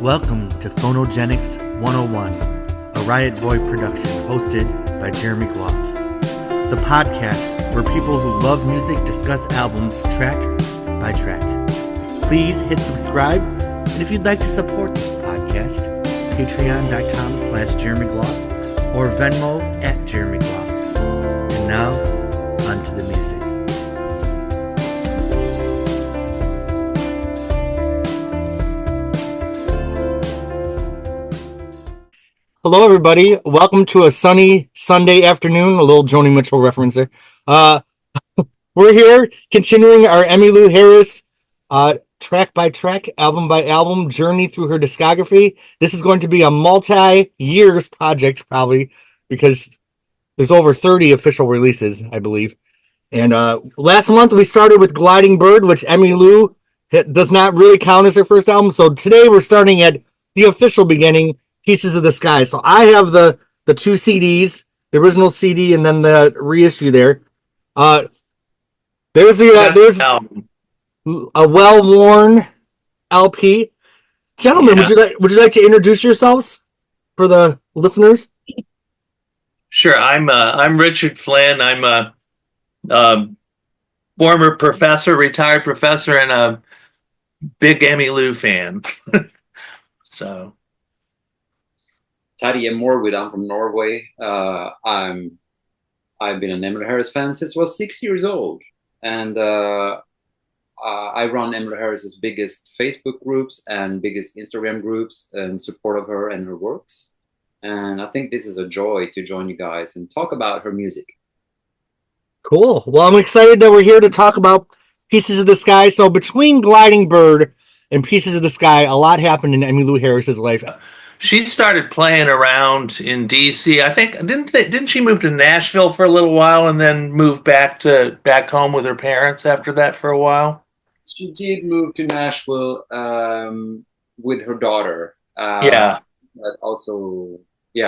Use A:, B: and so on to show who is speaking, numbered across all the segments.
A: Welcome to Phonogenics 101, a Riotboy production hosted by Jeremy Gloff. The podcast where people who love music discuss albums track by track. Please hit subscribe, and if you'd like to support this podcast, patreon.com/Jeremy Gloff or Venmo @Jeremy Gloff. And now, on to the music. Hello, everybody. Welcome to a sunny Sunday afternoon. A little Joni Mitchell reference there. We're here continuing our Emmylou Harris track by track, album by album journey through her discography. This is going to be a multi-years project, probably, because there's over 30 official releases, I believe. And last month we started with Gliding Bird, which Emmylou does not really count as her first album. So today we're starting at the official beginning, Pieces of the Sky. So I have the two CDs, the original CD and then the reissue there. There's a well-worn LP. Gentlemen, would you like to introduce yourselves for the listeners?
B: Sure. I'm Richard Flynn. I'm a former professor, retired professor, and a big Emmylou fan. So.
C: Terje Morwood. I'm from Norway. I've been an Emmylou Harris fan since I was 6 years old, and I run Emmylou Harris's biggest Facebook groups and biggest Instagram groups in support of her and her works. And I think this is a joy to join you guys and talk about her music.
A: Cool. Well, I'm excited that we're here to talk about Pieces of the Sky. So between Gliding Bird and Pieces of the Sky, a lot happened in Emmylou Harris's life.
B: She started playing around in DC. I think didn't she move to Nashville for a little while and then move back home with her parents after that for a while?
C: She did move to Nashville with her daughter. But also,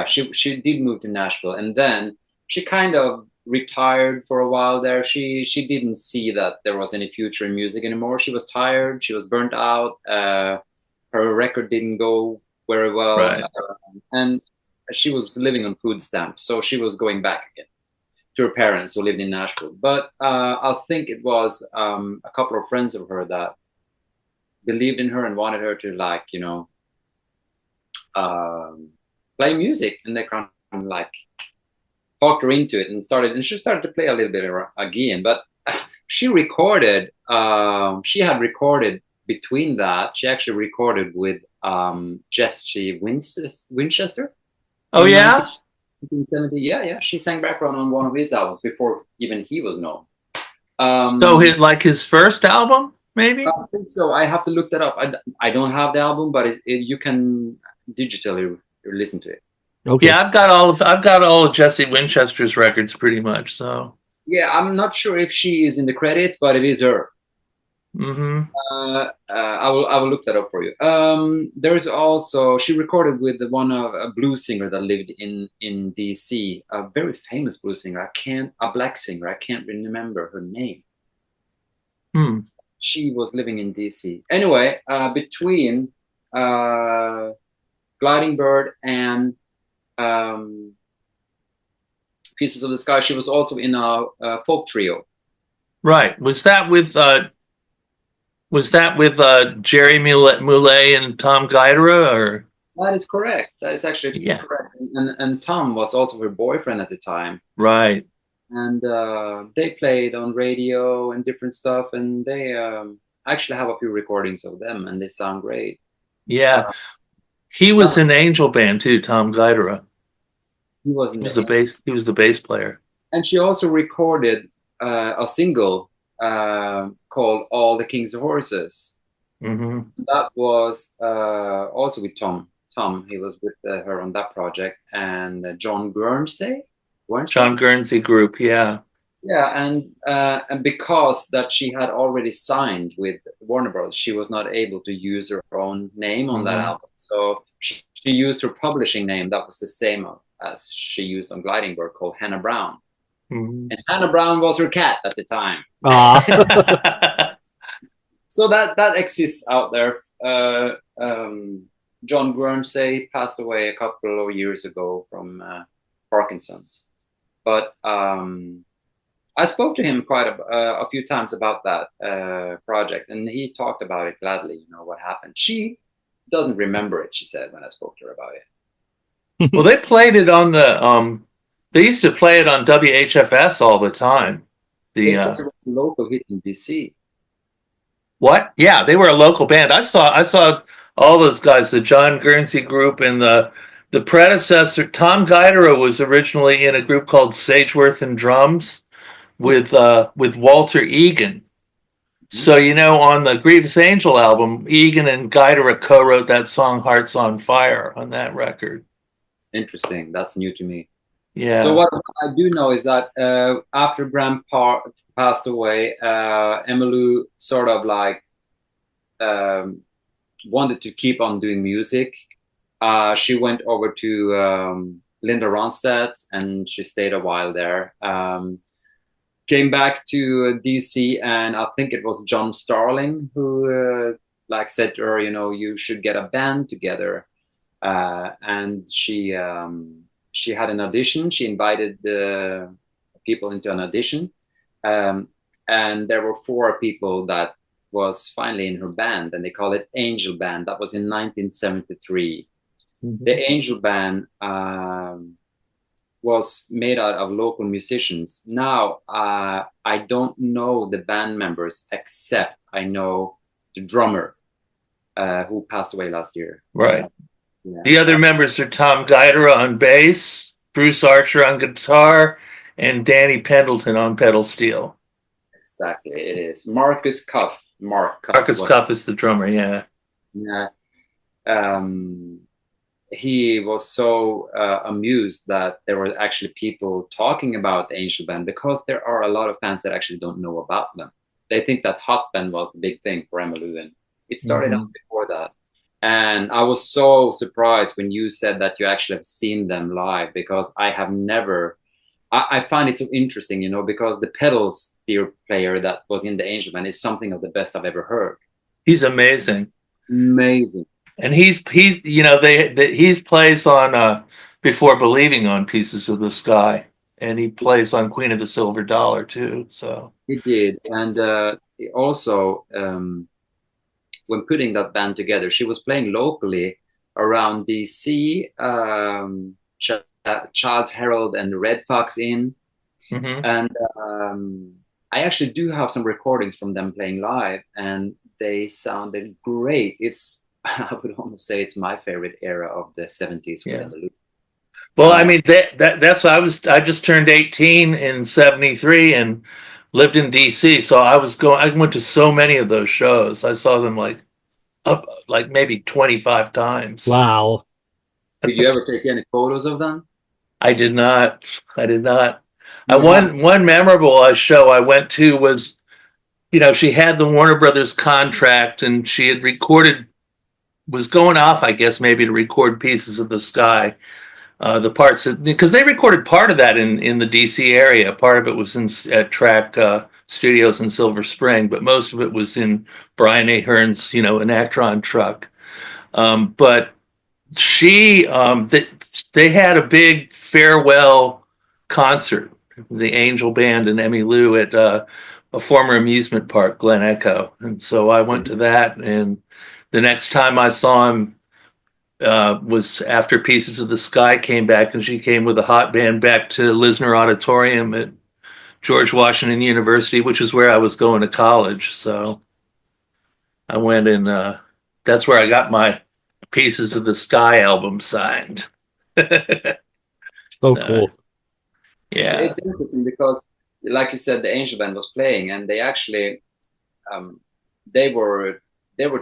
C: she did move to Nashville, and then she kind of retired for a while there. She didn't see that there was any future in music anymore. She was tired. She was burnt out. Her record didn't go very well,
B: right.
C: And she was living on food stamps, so she was going back again to her parents who lived in Nashville. But I think it was a couple of friends of her that believed in her and wanted her to, play music, and they kind of talked her into it and she started to play a little bit again. But she recorded. She had recorded between that. She actually recorded with Jesse Winchester.
B: Oh yeah,
C: 1970. Yeah. She sang background on one of his albums before even he was known.
B: So his first album, maybe.
C: I think so. I have to look that up. I don't have the album, but you can digitally listen to it.
B: Okay. Yeah, I've got all of Jesse Winchester's records pretty much. So
C: yeah, I'm not sure if she is in the credits, but it is her.
B: Mm-hmm.
C: I will look that up for you. There's also, she recorded with a blues singer that lived in DC, a very famous blues singer. A black singer. I can't remember her name. She was living in DC. Anyway, between Gliding Bird and Pieces of the Sky, she was also in a folk trio.
B: Right. Was that with Jeremy Gloff and Tom Guidera, or?
C: That is correct. That is actually correct. And Tom was also her boyfriend at the time.
B: Right.
C: And they played on radio and different stuff, and they actually have a few recordings of them, and they sound great.
B: Yeah. He was in Angel Band too, Tom Guidera.
C: He was
B: the bass. He was the bass player. And
C: she also recorded a single called All the King's Horses.
B: Mm-hmm.
C: That was also with Tom. He was with her on that project, and John Guernsey.
B: John Guernsey Group, yeah.
C: Yeah, and because that she had already signed with Warner Bros., she was not able to use her own name on that album. So she used her publishing name that was the same as she used on Gliding Bird, called Hannah Brown.
B: Mm-hmm.
C: And Hannah Brown was her cat at the time. So that exists out there. John Guernsey passed away a couple of years ago from Parkinson's. But I spoke to him quite a few times about that project, and he talked about it gladly. You know what happened. She doesn't remember it. She said when I spoke to her about it.
B: Well, they played it on the. They used to play it on WHFS all the time.
C: They said it was a local hit in DC.
B: What? Yeah, they were a local band. I saw all those guys, the John Guernsey group and the predecessor. Tom Guidera was originally in a group called Sageworth and Drums with Walter Egan. So you know, on the Grievous Angel album, Egan and Guidera co-wrote that song "Hearts on Fire" on that record.
C: Interesting. That's new to me.
B: Yeah.
C: So what I do know is that after Grandpa passed away, Emmylou sort of like wanted to keep on doing music. She went over to Linda Ronstadt and she stayed a while there. Came back to DC, and I think it was John Starling who like said to her, you know, you should get a band together. And she had an audition. She invited people into an audition, and there were 4 people that was finally in her band, and they called it Angel Band. That was in 1973. Mm-hmm. The Angel Band was made out of local musicians. Now, I don't know the band members, except I know the drummer who passed away last year.
B: Right. Yeah. The other members are Tom Guidera on bass, Bruce Archer on guitar, and Danny Pendleton on pedal steel.
C: Exactly, it is. Marcus Cuff.
B: Marcus Cuff is the drummer, yeah.
C: Yeah. He was so amused that there were actually people talking about the Angel Band, because there are a lot of fans that actually don't know about them. They think that Hot Band was the big thing for Emmylou, and it started out before that. And I was so surprised when you said that you actually have seen them live, because I have never. I find it so interesting, you know, because the pedal steel player that was in the Angel Band is something of the best I've ever heard.
B: He's amazing.
C: Amazing.
B: And he's you know he's plays on Before Believing on Pieces of the Sky, and he plays on Queen of the Silver Dollar too. So
C: he did, and also when putting that band together, she was playing locally around DC, Child's Herald and Red Fox Inn, and I actually do have some recordings from them playing live, and they sounded great. I would almost say it's my favorite era of the 70s.
B: Yeah. Well, I mean, that's what I just turned 18 in 73 and lived in DC. So I went to so many of those shows. I saw them like maybe 25 times.
A: Wow.
C: Did you ever take any photos of them?
B: I did not. One memorable show I went to was, you know, she had the Warner Brothers contract and she had was going off, I guess, maybe to record Pieces of the Sky. The parts, because they recorded part of that in the DC area. Part of it was at Track Studios in Silver Spring, but most of it was in Brian Ahern's, you know, an Actron truck. But they had a big farewell concert, the Angel Band and Emmylou at a former amusement park, Glen Echo, and so I went to that. And the next time I saw him was after Pieces of the Sky came back, and she came with a hot band back to Lisner Auditorium at George Washington University, which is where I was going to college. So I went, and that's where I got my Pieces of the Sky album signed.
A: So cool.
B: Yeah,
C: it's interesting because, like you said, the Angel Band was playing, and they actually they were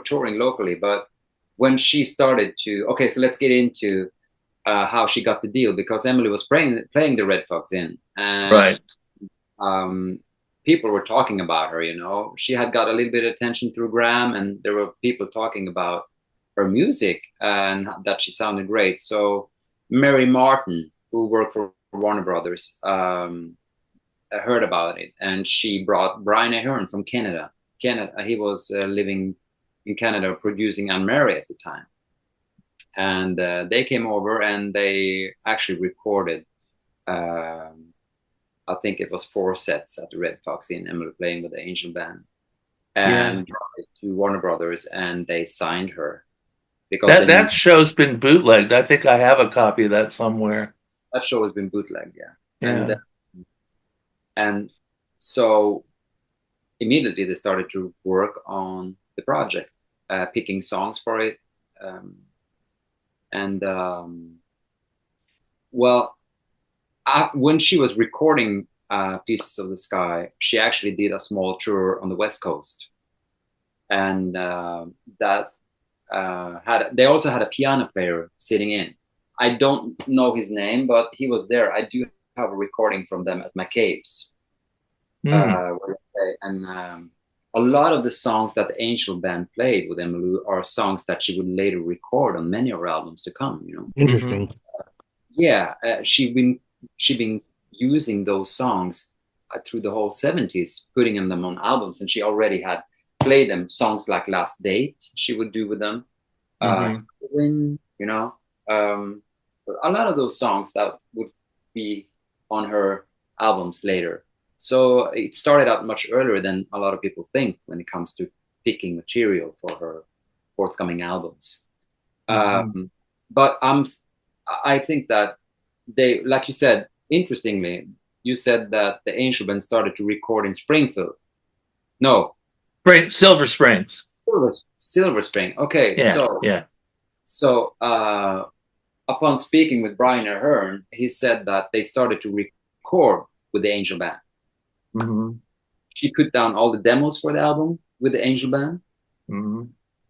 C: touring locally. But when she started so let's get into how she got the deal, because Emmylou was playing the Red Fox Inn, and
B: right.
C: People were talking about her. You know, she had got a little bit of attention through Graham, and there were people talking about her music and that she sounded great. So Mary Martin, who worked for Warner Brothers, heard about it, and she brought Brian Ahern from Canada. He was living in Canada, producing Anne Mary at the time. and they came over and they actually recorded. I think it was 4 sets at the Red Fox in Emmylou playing with the Angel Band, and brought it to Warner Brothers, and they signed her because
B: that show's been bootlegged. I think I have a copy of that somewhere.
C: That show has been bootlegged, yeah.
B: Yeah.
C: And so immediately they started to work on the project, picking songs for it, well. When she was recording Pieces of the Sky, she actually did a small tour on the West Coast, and they also had a piano player sitting in. I don't know his name, but he was there. I do have a recording from them at McCabe's, and a lot of the songs that the Angel Band played with Emmylou are songs that she would later record on many of her albums to come.
A: Interesting.
C: Yeah, she'd been using those songs through the whole 70s, putting them on albums, and she already had played them. Songs like Last Date she would do with them. A lot of those songs that would be on her albums later. So it started out much earlier than a lot of people think when it comes to picking material for her forthcoming albums. But I think that they, like you said, interestingly, you said that the Angel Band started to record in Springfield. No.
B: Silver Springs.
C: Silver Spring. Okay.
B: Yeah.
C: So upon speaking with Brian Ahern, he said that they started to record with the Angel Band. She put down all the demos for the album with the Angel Band.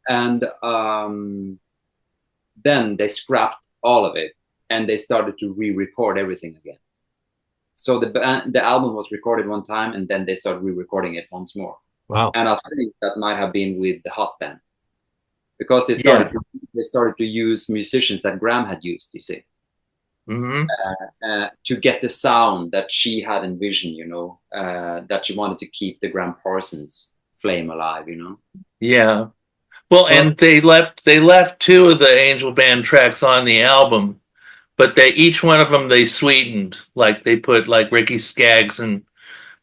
C: And then they scrapped all of it, and they started to re-record everything again. So the album was recorded one time, and then they started re-recording it once more.
A: Wow!
C: And I think that might have been with the Hot Band, because they started to use musicians that Graham had used. You see, to get the sound that she had envisioned. That she wanted to keep the Graham Parsons flame alive.
B: Yeah. Well, and they left 2 of the Angel Band tracks on the album, but each one of them they sweetened, like they put like Ricky Skaggs and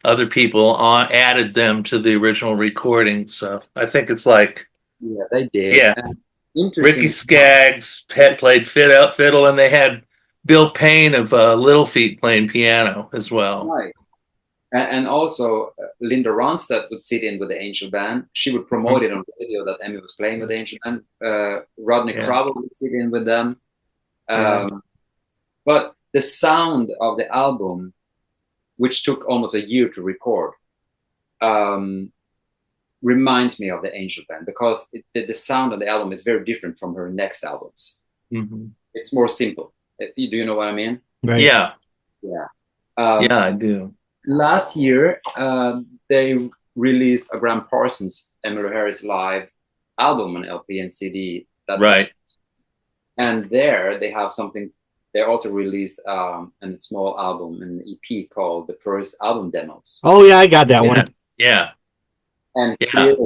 B: other people on, added them to the original recording. So I think it's like,
C: yeah, they did.
B: Yeah, Ricky Skaggs had played fiddle, and they had Bill Payne of Little Feat playing piano as well.
C: Right. And also Linda Ronstadt would sit in with the Angel Band. She would promote it on radio that Emmy was playing with the Angel Band. Rodney Crowell would sit in with them. But the sound of the album, which took almost a year to record, reminds me of the Angel Band, because the sound of the album is very different from her next albums. It's more simple. Do you know what I mean?
A: Right.
B: Yeah.
C: Yeah,
B: I do.
C: Last year, they released a Graham Parsons, Emmylou Harris live album on LP and CD. And there they have something. They also released a small album, an EP called The First Album Demos.
A: Oh yeah, I got that one.
B: Yeah.
C: And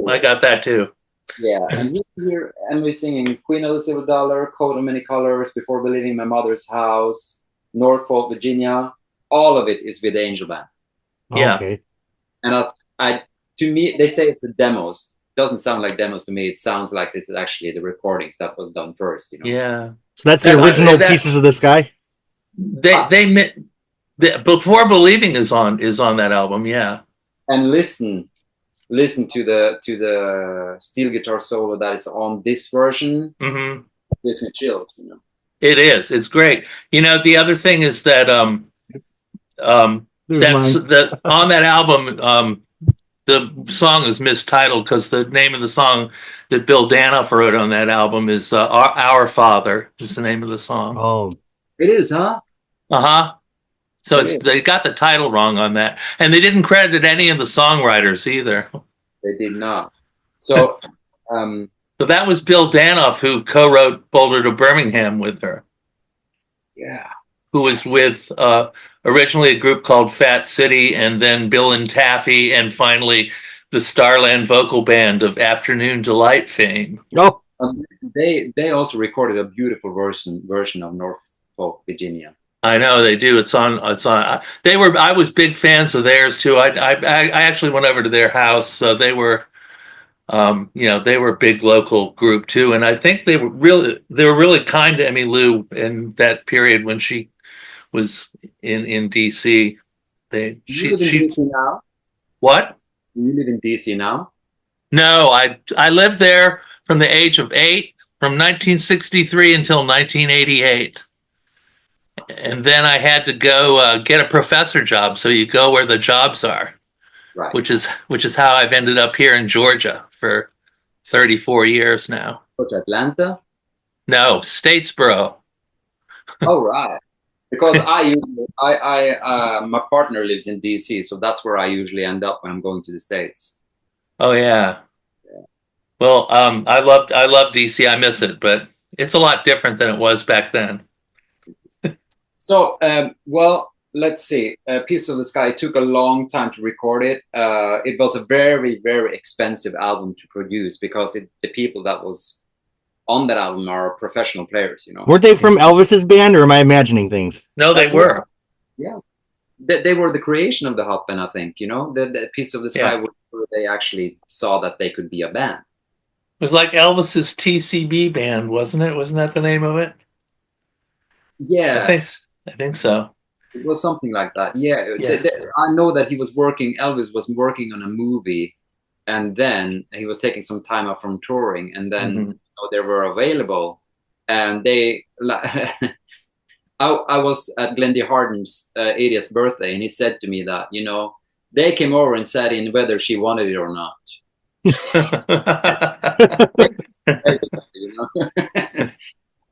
B: I got that too.
C: Yeah, and here Emily singing Queen of the Silver Dollar, Coat of Many Colors, Before Believing My Mother's House, Norfolk, Virginia. All of it is with the Angel Band.
B: Yeah.
A: Okay.
C: And to me, they say it's the demos. It doesn't sound like demos to me. It sounds like this is actually the recordings that was done first.
B: Yeah.
A: So that's the original Pieces of the Sky.
B: Before Believing is on that album. Yeah.
C: And listen to the steel guitar solo that is on this version. Gives me chills.
B: It is. It's great. The other thing is that that on that album, the song is mistitled because the name of the song that Bill Danoff wrote on that album is Our Father is the name of the song.
A: Oh,
C: it is, huh?
B: So they got the title wrong on that, and they didn't credit any of the songwriters either.
C: They did not. So,
B: so that was Bill Danoff who co-wrote Boulder to Birmingham with her.
C: Yeah.
B: Who was with originally a group called Fat City, and then Bill and Taffy, and finally the Starland vocal band of Afternoon Delight fame.
A: Oh,
C: They also recorded a beautiful version of Norfolk, Virginia.
B: I know they do. It's on. It's on. They were. I was big fans of theirs too. I actually went over to their house. So they were. You know, they were a big local group too, and I think they were really kind to Emmylou in that period when she was in DC.
C: You live in DC now?
B: What?
C: You live in DC now?
B: No, I lived there from the age of 8, from 1963 until 1988. And then I had to go get a professor job. So you go where the jobs are,
C: Right.
B: which is how I've ended up here in Georgia for 34 years now.
C: What's Atlanta?
B: No, Statesboro.
C: Oh, right. Because my partner lives in DC, so that's where I usually end up when I'm going to the States.
B: Oh yeah. Well, I love DC. I miss it, but it's a lot different than it was back then.
C: So, well, let's see. Piece of the Sky, it took a long time to record it. It was a very, very expensive album to produce because the people that was on that album are professional players, you know.
A: Weren't they from Elvis's band, or am I imagining things?
B: No, they were.
C: Yeah. They were the creation of the hot band, I think, you know. The Piece of the Sky, where they actually saw that they could be a band.
B: It was like Elvis's TCB band, wasn't it? Wasn't that the name of it?
C: Yeah.
B: I think so.
C: It was something like that. Yeah.
B: Yes.
C: I know that Elvis was working on a movie, and then he was taking some time off from touring, and then you know, they were available, and they I was at Glendy Harden's 80th birthday, and he said to me that, you know, they came over and sat in whether she wanted it or not. You know?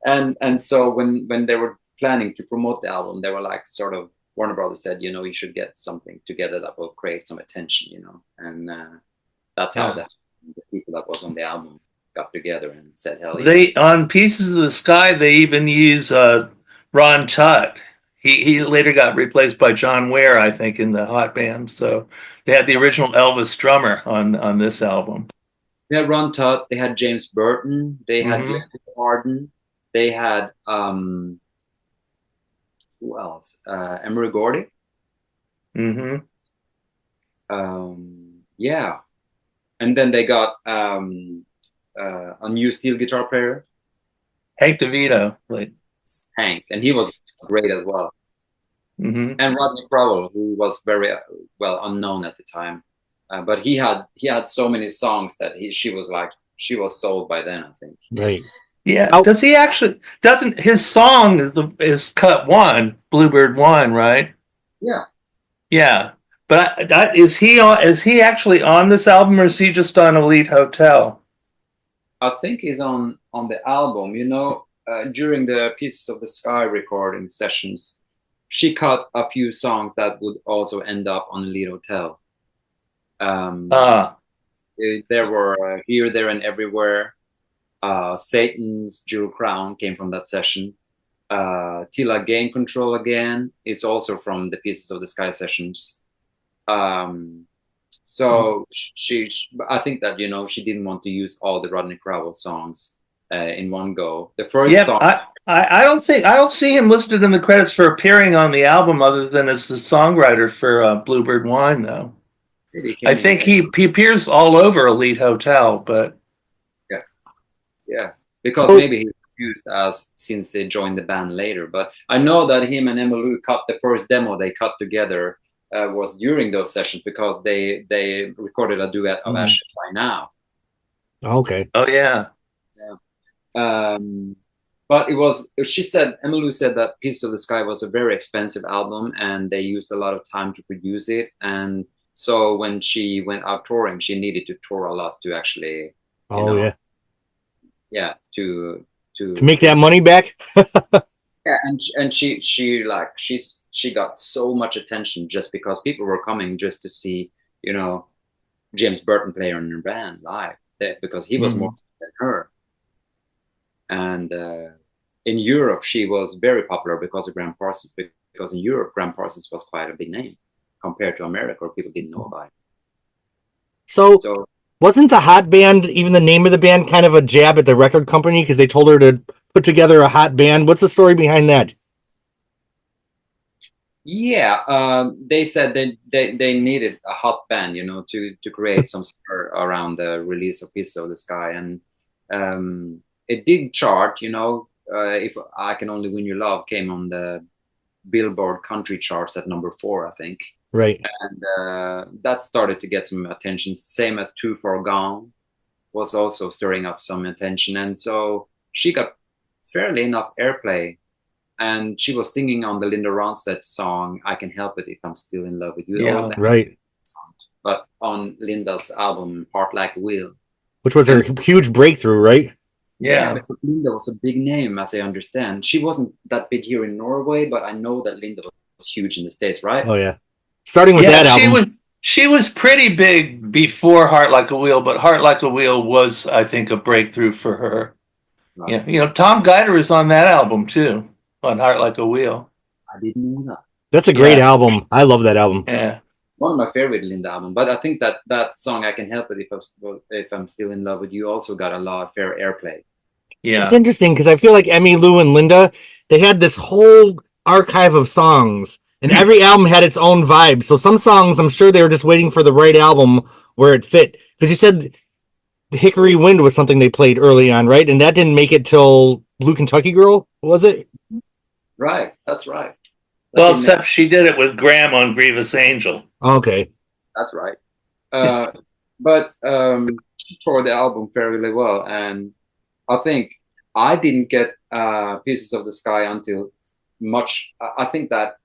C: and so when they were planning to promote the album, they were like, sort of, Warner Brothers said, you know, you should get something together that will create some attention, you know, and that's how the people that was on the album got together and said, hell yeah.
B: They, on Pieces of the Sky, they even use Ron Tutt. He later got replaced by John Ware, I think, in the hot band. So they had the original Elvis drummer on this album.
C: They had Ron Tutt, they had James Burton, they had Glendy Harden, they had who else? Emery Gordy. Yeah. And then they got a new steel guitar player.
B: Hank DeVito.
C: Hank. And he was great as well. And Rodney Crowell, who was very well unknown at the time. But he had so many songs that she was sold by then, I think.
A: Right.
B: Yeah. Does he actually? Doesn't his song is cut 1, Bluebird 1, right?
C: Yeah.
B: Yeah. But is he actually on this album, or is he just on Elite Hotel?
C: I think he's on the album. You know, during the Pieces of the Sky recording sessions, she cut a few songs that would also end up on Elite Hotel. There were Here, There, and Everywhere. Satan's Jewel Crown came from that session. Till I Gain Control Again is also from the Pieces of the Sky sessions. So I think that, you know, she didn't want to use all the Rodney Crowell songs in one go. The first song.
B: I don't see him listed in the credits for appearing on the album other than as the songwriter for Bluebird Wine, though. I think he appears all over Elite Hotel, but yeah, because maybe he was used as since they joined the band later. But I know that him and Emmylou cut the first demo they cut together was during those sessions, because they recorded a duet of Ashes by Now.
A: Okay.
B: Oh yeah.
C: But Emmylou said that Piece of the Sky was a very expensive album, and they used a lot of time to produce it. And so when she went out touring, she needed to tour a lot to actually, to
A: make that money back.
C: Yeah, and she got so much attention just because people were coming just to see, you know, James Burton play in her band live, because he was more than her. And in Europe, she was very popular because of Graham Parsons. Because in Europe, Graham Parsons was quite a big name compared to America, where people didn't know about it.
A: So Wasn't the hot band, even the name of the band, kind of a jab at the record company because they told her to put together a hot band? What's the story behind that?
C: Yeah, they said they needed a hot band, to create some stir around the release of Pieces of the Sky, and it did chart. If I Can Only Win Your Love came on the Billboard country charts at number 4, I think,
A: Right.
C: and that started to get some attention. Same as Too Far Gone was also stirring up some attention, and so she got fairly enough airplay. And she was singing on the Linda Ronstadt song "I Can Help It If I'm Still in Love with You."
B: Yeah.
A: Right.
C: But on Linda's album "Heart Like a Wheel,"
A: Which was her huge breakthrough, right?
B: Yeah.
C: because Linda was a big name, as I understand. She wasn't that big here in Norway, but I know that Linda was huge in the States, right?
A: Oh yeah. Starting with that album.
B: She was pretty big before Heart Like a Wheel, but Heart Like a Wheel was, I think, a breakthrough for her.
C: Right.
B: Yeah, Tom Guider is on that album too, on Heart Like a Wheel.
C: I didn't know that.
A: That's a great album. I love that album.
B: Yeah.
C: One of my favorite Linda album, but I think that song "I Can Help It If I'm Still in Love with You" also got a lot of fair airplay.
B: Yeah.
A: It's interesting because I feel like Emmylou and Linda, they had this whole archive of songs, and every album had its own vibe. So some songs, I'm sure they were just waiting for the right album where it fit. Because you said Hickory Wind was something they played early on, right? And that didn't make it till Blue Kentucky Girl, was it?
C: Right, that's right.
B: Well, except she did it with Graham on Grievous Angel.
A: Okay.
C: That's right. But she tore the album fairly well, and I think I didn't get Pieces of the Sky until much. I think that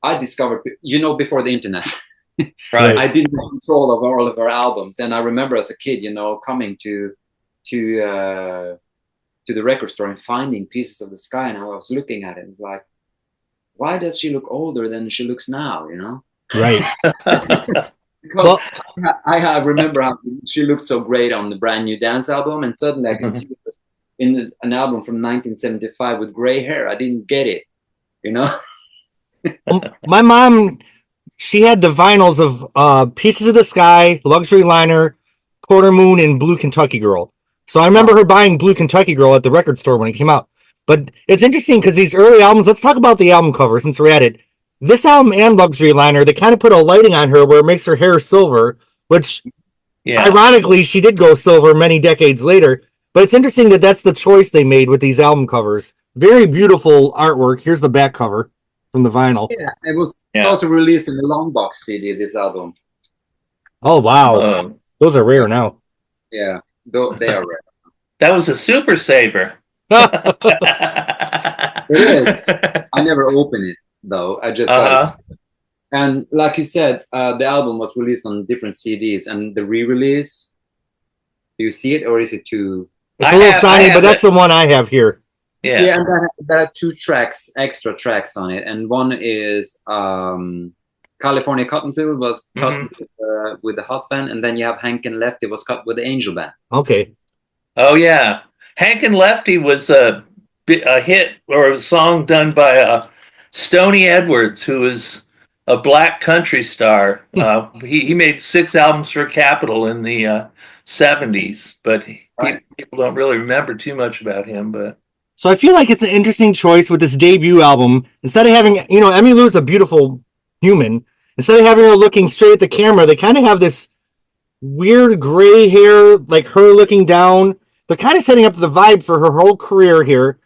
C: I discovered, before the internet.
B: Right.
C: I didn't have control of all of her albums, and I remember as a kid, coming to the record store and finding Pieces of the Sky, and I was looking at it and was like, why does she look older than she looks now?
A: Right.
C: Because I remember how she looked so great on the Brand New Dance album, and suddenly I can see it in an album from 1975 with gray hair. I didn't get it,
A: My mom, she had the vinyls of Pieces of the Sky, Luxury Liner, Quarter Moon, and Blue Kentucky Girl. So I remember her buying Blue Kentucky Girl at the record store when it came out. But it's interesting because these early albums, let's talk about the album cover since we're at it. This album and Luxury Liner, they kind of put a lighting on her where it makes her hair silver, which ironically, she did go silver many decades later. But it's interesting that that's the choice they made with these album covers. Very beautiful artwork. Here's the back cover from the vinyl.
C: Yeah, it was also released in the long box CD, this album.
A: Oh, wow. Those are rare now.
C: Yeah, they are rare.
B: That was a super saver.
C: It is. I never opened it, though. I just and like you said, the album was released on different CDs, and the re-release, do you see it, or is it too...
A: It's a little shiny, but that's the one I have here.
C: Yeah, and that had 2 extra tracks on it, and one is California Cottonfield was cut with the hot band, and then you have Hank and Lefty was cut with the Angel Band.
A: Okay.
B: Oh yeah, Hank and Lefty was a hit or a song done by Stoney Edwards, who is a black country star. He made 6 albums for Capitol in the 70s, but people don't really remember too much about him. But
A: so I feel like it's an interesting choice with this debut album. Instead of having, Emmylou's a beautiful human. Instead of having her looking straight at the camera, they kind of have this weird gray hair, like her looking down. They're kind of setting up the vibe for her whole career here.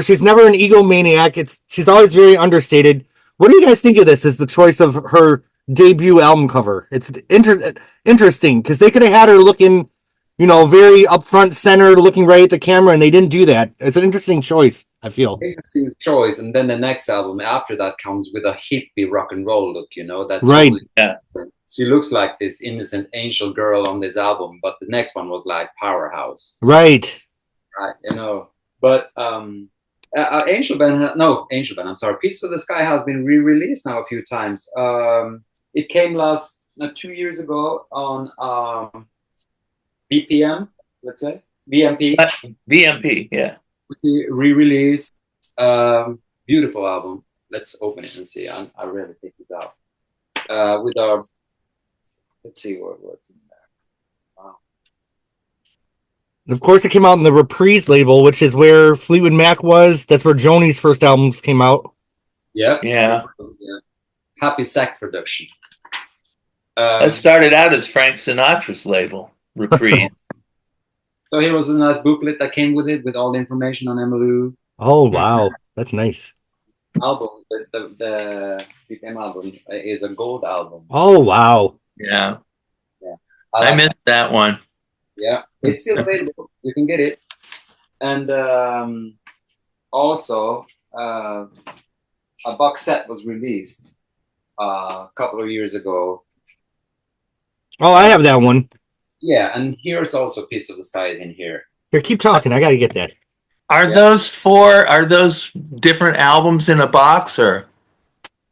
A: She's never an egomaniac. She's always very understated. What do you guys think of this as the choice of her debut album cover? It's interesting because they could have had her looking, very upfront center, looking right at the camera, and they didn't do that. It's an interesting choice, I feel.
C: Interesting choice, and then the next album after that comes with a hippie rock and roll look, that
A: right.
C: Totally, she looks like this innocent angel girl on this album, but the next one was like powerhouse.
A: Right.
C: Right, but Angel Band, I'm sorry, Pieces of the Sky has been re-released now a few times. It came 2 years ago on BPM, let's say, BMP.
B: BMP, yeah.
C: Re-release, beautiful album. Let's open it and see. I really think it out. With our, let's see what was in there. Wow.
A: And of course, it came out in the Reprise label, which is where Fleetwood Mac was. That's where Joni's first albums came out.
C: Yeah.
B: Yeah.
C: Happy Sack production.
B: That started out as Frank Sinatra's label, Reprise.
C: So here was a nice booklet that came with it with all the information on Emmylou.
A: Oh, wow. That's nice.
C: Album, the BPM album is a gold album.
A: Oh, wow.
B: Yeah.
C: Yeah.
B: I missed that one.
C: Yeah. It's still available. You can get it. And also, a box set was released a couple of years ago.
A: Oh, I have that one.
C: Yeah, and here's also Piece of the Sky is in here.
A: Here, keep talking. I got to get that.
B: Are those different albums in a box, or?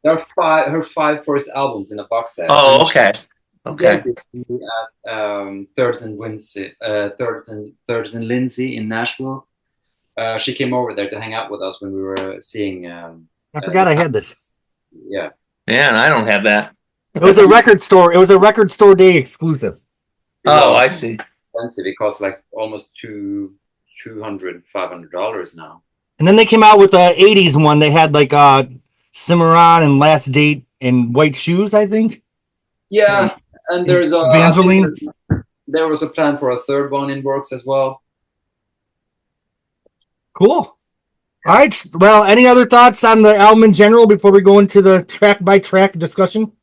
C: There are her 5 first albums in a box set.
B: Oh, okay. Okay.
C: At Thirds and Lindsay in Nashville. She came over there to hang out with us when we were seeing.
A: I forgot I had this.
C: Yeah.
B: Man, I don't have that.
A: It was a record store. It was a record store day exclusive.
B: Oh, I see.
C: Expensive. It costs like almost $500 now.
A: And then they came out with a 80s one. They had like Cimarron and Last Date and White Shoes, I think.
C: Yeah, and there's a
A: Evangeline.
C: There was a plan for a third one in works as well.
A: Cool. All right. Well, any other thoughts on the album in general before we go into the track by track discussion?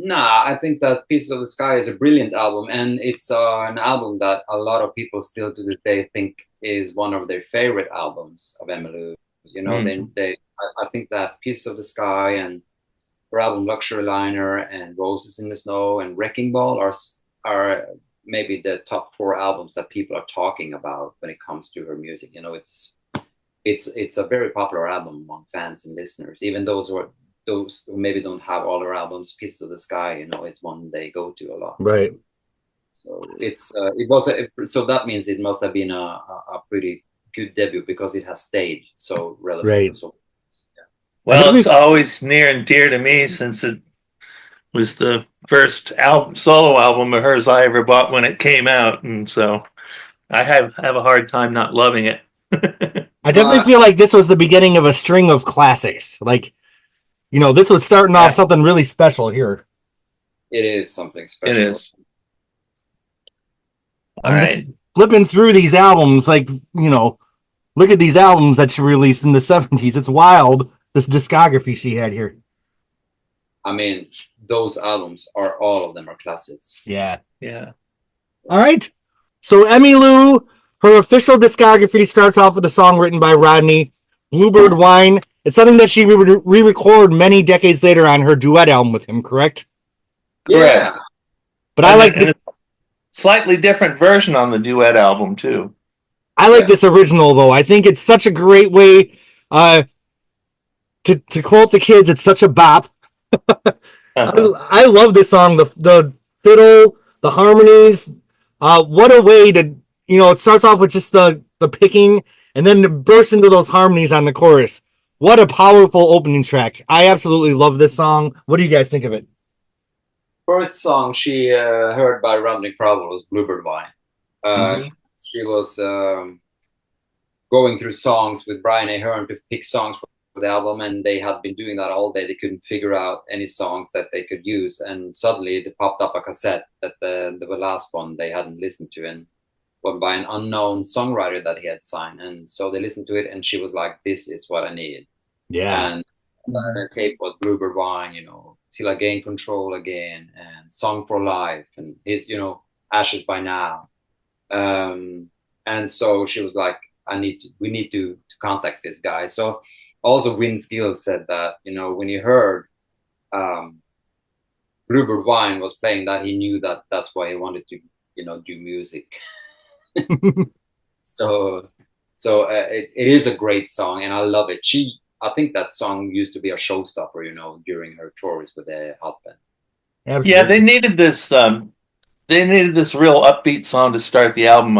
C: Nah, I think that Pieces of the Sky is a brilliant album, and it's an album that a lot of people still to this day think is one of their favorite albums of Emmylou. You know, I think that Pieces of the Sky and her album Luxury Liner and Roses in the Snow and Wrecking Ball are maybe the top 4 albums that people are talking about when it comes to her music. You know, it's a very popular album among fans and listeners, even those who maybe don't have all her albums. Pieces of the Sky, you know, is one they go to a lot.
A: Right.
C: So so that means it must have been a pretty good debut because it has stayed so relevant.
A: Right.
C: So, yeah.
B: Well, it's always near and dear to me since it was the first solo album of hers I ever bought when it came out, and so I have a hard time not loving it.
A: I definitely feel like this was the beginning of a string of classics. Like, you know, this was starting off something really special here.
C: It is something special.
B: It is.
A: I'm just flipping through these albums, like, you know, look at these albums that she released in the 70s. It's wild, this discography she had here.
C: I mean, those albums all of them are classics.
A: Yeah.
B: Yeah.
A: All right. So Emmylou, her official discography starts off with a song written by Rodney, Bluebird Wine. It's something that she re-record many decades later on her duet album with him, correct?
C: Yeah.
A: But I like the
B: slightly different version on the duet album too.
A: I like this original though. I think it's such a great way to quote the kids, it's such a bop. I love this song. The fiddle, the harmonies. What a way to, you know, it starts off with just the picking and then to burst into those harmonies on the chorus. What a powerful opening track. I absolutely love this song. What do you guys think of it?
C: First song she heard by Rodney Crowell was Bluebird Wine. She was going through songs with Brian Ahern to pick songs for the album, and they had been doing that all day. They couldn't figure out any songs that they could use, and suddenly it popped up a cassette that the last one they hadn't listened to, and was by an unknown songwriter that he had signed. And so they listened to it, and she was like, "This is what I need."
A: Yeah.
C: And the tape was Bluebird Wine, you know, Till I Gain Control Again, and Song for Life, and his, you know, Ashes by Now. And so she was like, we need to contact this guy. So also Win Skill said that, you know, when he heard Bluebird Wine was playing that, he knew that that's why he wanted to, you know, do music. So it is a great song, and I love it. I think that song used to be a showstopper, you know, during her tours with the hot band.
A: Absolutely.
B: Yeah, they needed this. They needed this real upbeat song to start the album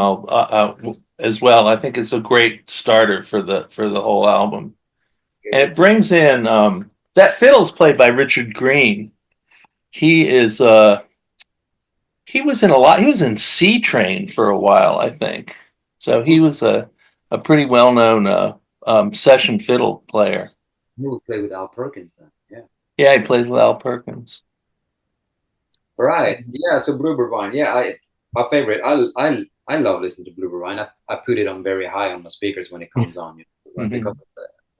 B: as well. I think it's a great starter for the whole album, and it brings in that fiddle's played by Richard Green. He is He was in a lot. He was in C Train for a while, I think. So he was a pretty well known session fiddle player.
C: You would play with Al Perkins then. Yeah.
B: Yeah, he played with Al Perkins.
C: Right. Yeah. So Bluebird Wine. Yeah. My favorite. I love listening to Bluebird Wine. I put it on very high on my speakers when it comes on. Because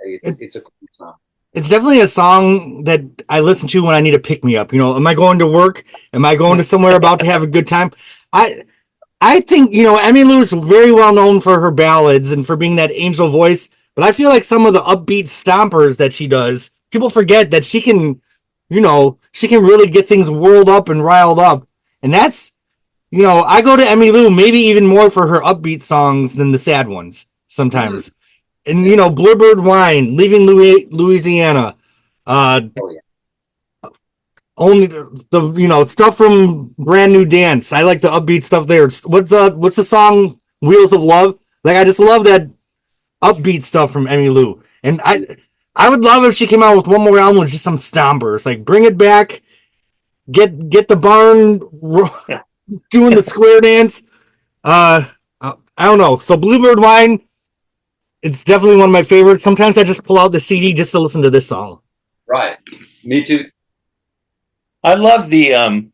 C: it's a cool song.
A: It's definitely a song that I listen to when I need to pick me up. You know, am I going to work? Am I going to somewhere about to have a good time? I think, you know, Emmylou is very well known for her ballads and for being that angel voice, but I feel like some of the upbeat stompers that she does, people forget that she can, you know, she can really get things whirled up and riled up. And that's, you know, I go to Emmylou maybe even more for her upbeat songs than the sad ones sometimes. And, you know, Bluebird Wine, Leaving Louisiana,
C: Oh yeah.
A: only the you know stuff from Brand New Dance. I like the upbeat stuff there. What's the song Wheels of Love? Like I just love that upbeat stuff from Emmylou. And I would love if she came out with one more album with just some stompers. Like bring it back, get the barn doing the square dance. I don't know. So Bluebird Wine, it's definitely one of my favorites. Sometimes I just pull out the CD just to listen to this song.
C: Right. Me too.
B: I love the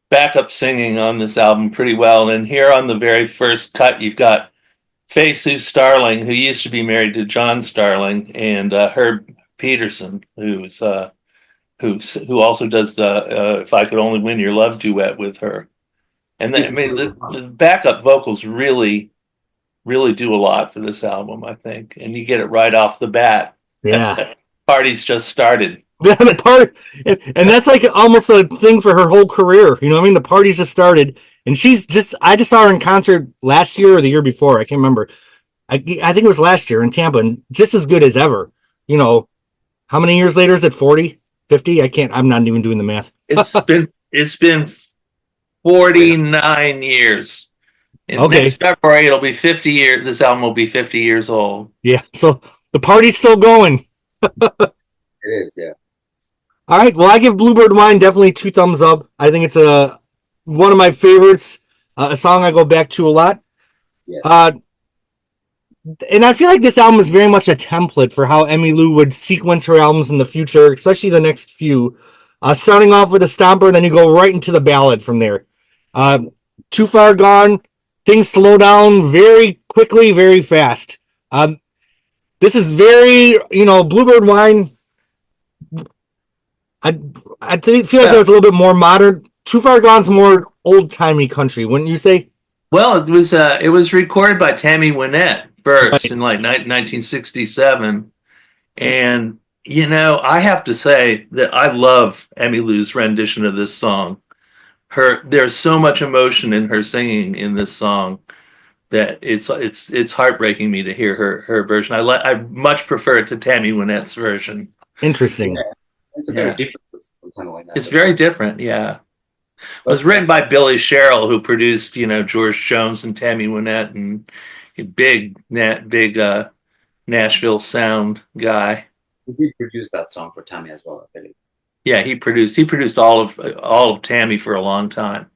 B: backup singing on this album pretty well. And here on the very first cut, you've got Faye Sue Starling, who used to be married to John Starling, and Herb Peterson, who also does the "If I Could Only Win Your Love" duet with her. And then, I mean, the backup vocals really do a lot for this album, I think. And you get it right off the bat.
A: Yeah.
B: Party's just started.
A: The part, and that's like almost a thing for her whole career. You know what I mean? The party's just started, and I just saw her in concert last year or the year before. I can't remember. I think it was last year in Tampa, and just as good as ever. You know, how many years later is it? 40, 50? I'm not even doing the math.
B: It's been 49 years.
A: Okay.
B: Next February, it'll be 50 years. This album will be 50 years old.
A: Yeah. So the party's still going.
C: It is, yeah.
A: All right. Well, I give Bluebird Wine definitely 2 thumbs up. I think it's one of my favorites, a song I go back to a lot.
C: Yeah.
A: And I feel like this album is very much a template for how Emmylou would sequence her albums in the future, especially the next few. Starting off with a stomper, and then you go right into the ballad from there. Too Far Gone, things slow down very quickly, very fast. This is very, you know, Bluebird Wine. I feel like that was a little bit more modern. Too Far Gone's more old timey country, wouldn't you say?
B: Well, it was recorded by Tammy Wynette first in like 1967, and you know I have to say that I love Emmylou's rendition of this song. There's so much emotion in her singing in this song that it's heartbreaking me to hear her version. I much prefer it to Tammy Wynette's version.
A: Interesting.
C: Yeah. It's a very different something like that.
B: It's very different, yeah. It was written by Billy Sherrill, who produced, you know, George Jones and Tammy Wynette, and a big Nashville sound guy.
C: He did produce that song for Tammy as well, I believe.
B: Yeah, he produced all of Tammy for a long time.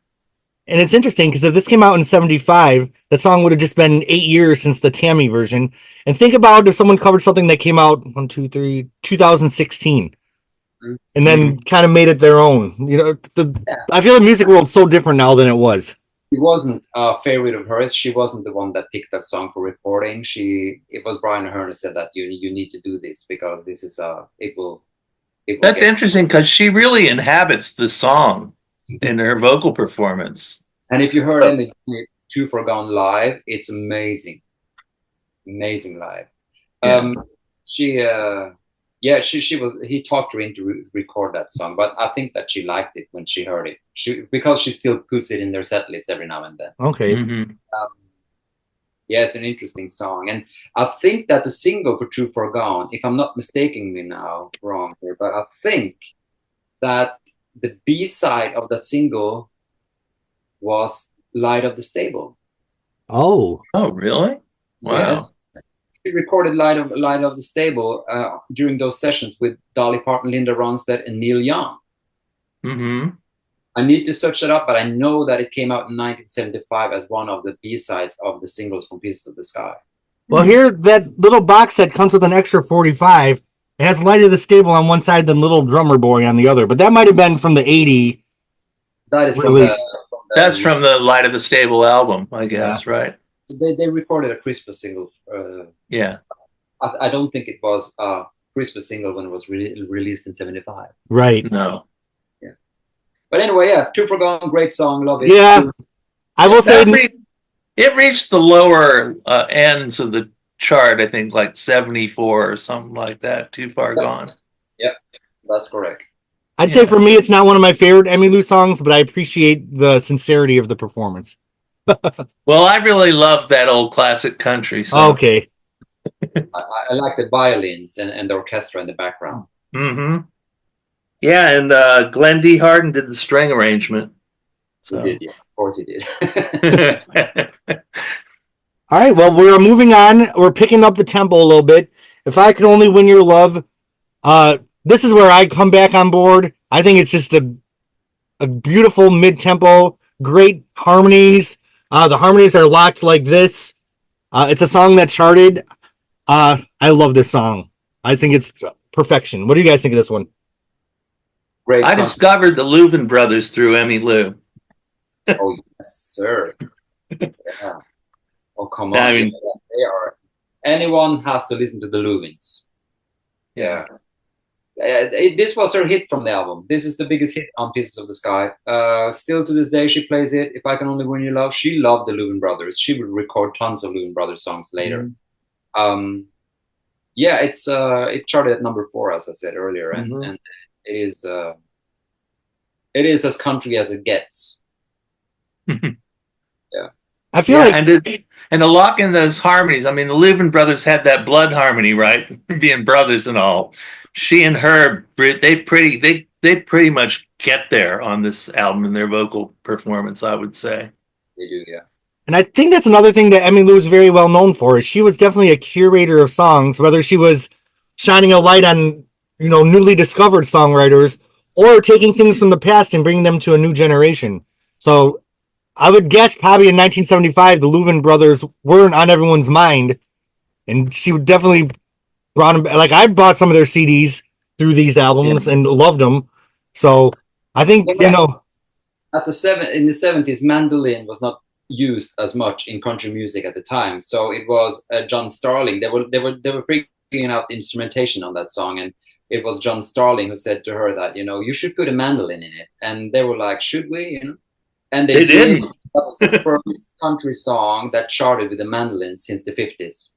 A: And it's interesting because if this came out in 75, the song would have just been 8 years since the Tammy version. And think about if someone covered something that came out 2016. And then kind of made it their own. You know, I feel the music world's so different now than it was.
C: It wasn't a favorite of hers. She wasn't the one that picked that song for recording. It was Brian Aherne who said that you need to do this because this is it will
B: That's interesting because she really inhabits the song in her vocal performance.
C: And if you heard in the Too Far Gone live, it's amazing live. He talked her into record that song, but I think that she liked it when she heard it. Because she still puts it in their set list every now and then.
A: Okay.
C: Yeah, it's an interesting song. And I think that the single for Too Far Gone, if I'm not mistaking me now, wrong here, but I think that the B-side of that single was Light of the Stable.
B: Oh, really? Wow.
C: Yes. She recorded Light of the Stable during those sessions with Dolly Parton, Linda Ronstadt, and Neil Young. I need to search it up, but I know that it came out in 1975 as one of the B-sides of the singles from Pieces of the Sky.
A: Well, here, that little box set comes with an extra 45. It has Light of the Stable on one side, then Little Drummer Boy on the other. But that might have been from the 80.
C: That is
A: release.
B: That's from the Light of the Stable album, I guess, right?
C: They recorded a Christmas single.
B: Yeah.
C: I don't think it was a Christmas single when it was released in 75.
A: Right.
B: No.
C: Yeah. But anyway, yeah, Two for Gone, great song, love it.
A: Yeah. I will say
B: it reached the lower ends of the chart, I think like 74 or something like that. Too Far Gone.
C: Yeah, that's correct.
A: I'd say for me, it's not one of my favorite Emmylou songs, but I appreciate the sincerity of the performance.
B: Well, I really love that old classic country song.
A: Okay.
C: I like the violins and the orchestra in the background.
B: Mm-hmm. Yeah, and Glenn D. Harden did the string arrangement. So.
C: He did, yeah. Of course he did.
A: All right, well, we're moving on. We're picking up the tempo a little bit. If I Could Only Win Your Love, this is where I come back on board. I think it's just a beautiful mid-tempo, great harmonies. The harmonies are locked like this. It's a song that charted. I love this song. I think it's perfection. What do you guys think of this one?
C: Great.
B: I discovered the Louvin brothers through Emmylou.
C: Oh, yes, sir. Yeah. Oh, come on.
B: I mean,
C: they are. Anyone has to listen to the Louvins. Yeah. This was her hit from the album. This is the biggest hit on Pieces of the Sky. Still to this day, she plays it. If I Can Only Win Your Love. She loved the Louvin brothers. She would record tons of Louvin brothers songs later. Mm-hmm. Yeah, it charted at number 4, as I said earlier, and it is as country as it gets. Yeah,
A: I feel like
B: and to lock in those harmonies. I mean, the Louvin brothers had that blood harmony, right? Being brothers and all. She and her, they pretty much get there on this album in their vocal performance, I would say.
C: They do, yeah.
A: And I think that's another thing that Emmylou is very well known for. Is she was definitely a curator of songs, whether she was shining a light on, newly discovered songwriters or taking things from the past and bringing them to a new generation. So I would guess probably in 1975, the Louvin brothers weren't on everyone's mind, and she would definitely brought them. Like, I bought some of their CDs through these albums and loved them. So I think
C: in the 70s, mandolin was not used as much in country music at the time. So it was John Starling. They were figuring out the instrumentation on that song, and it was John Starling who said to her that you should put a mandolin in it. And they were like, should we? And they did. That was the first country song that charted with a mandolin since the 50s.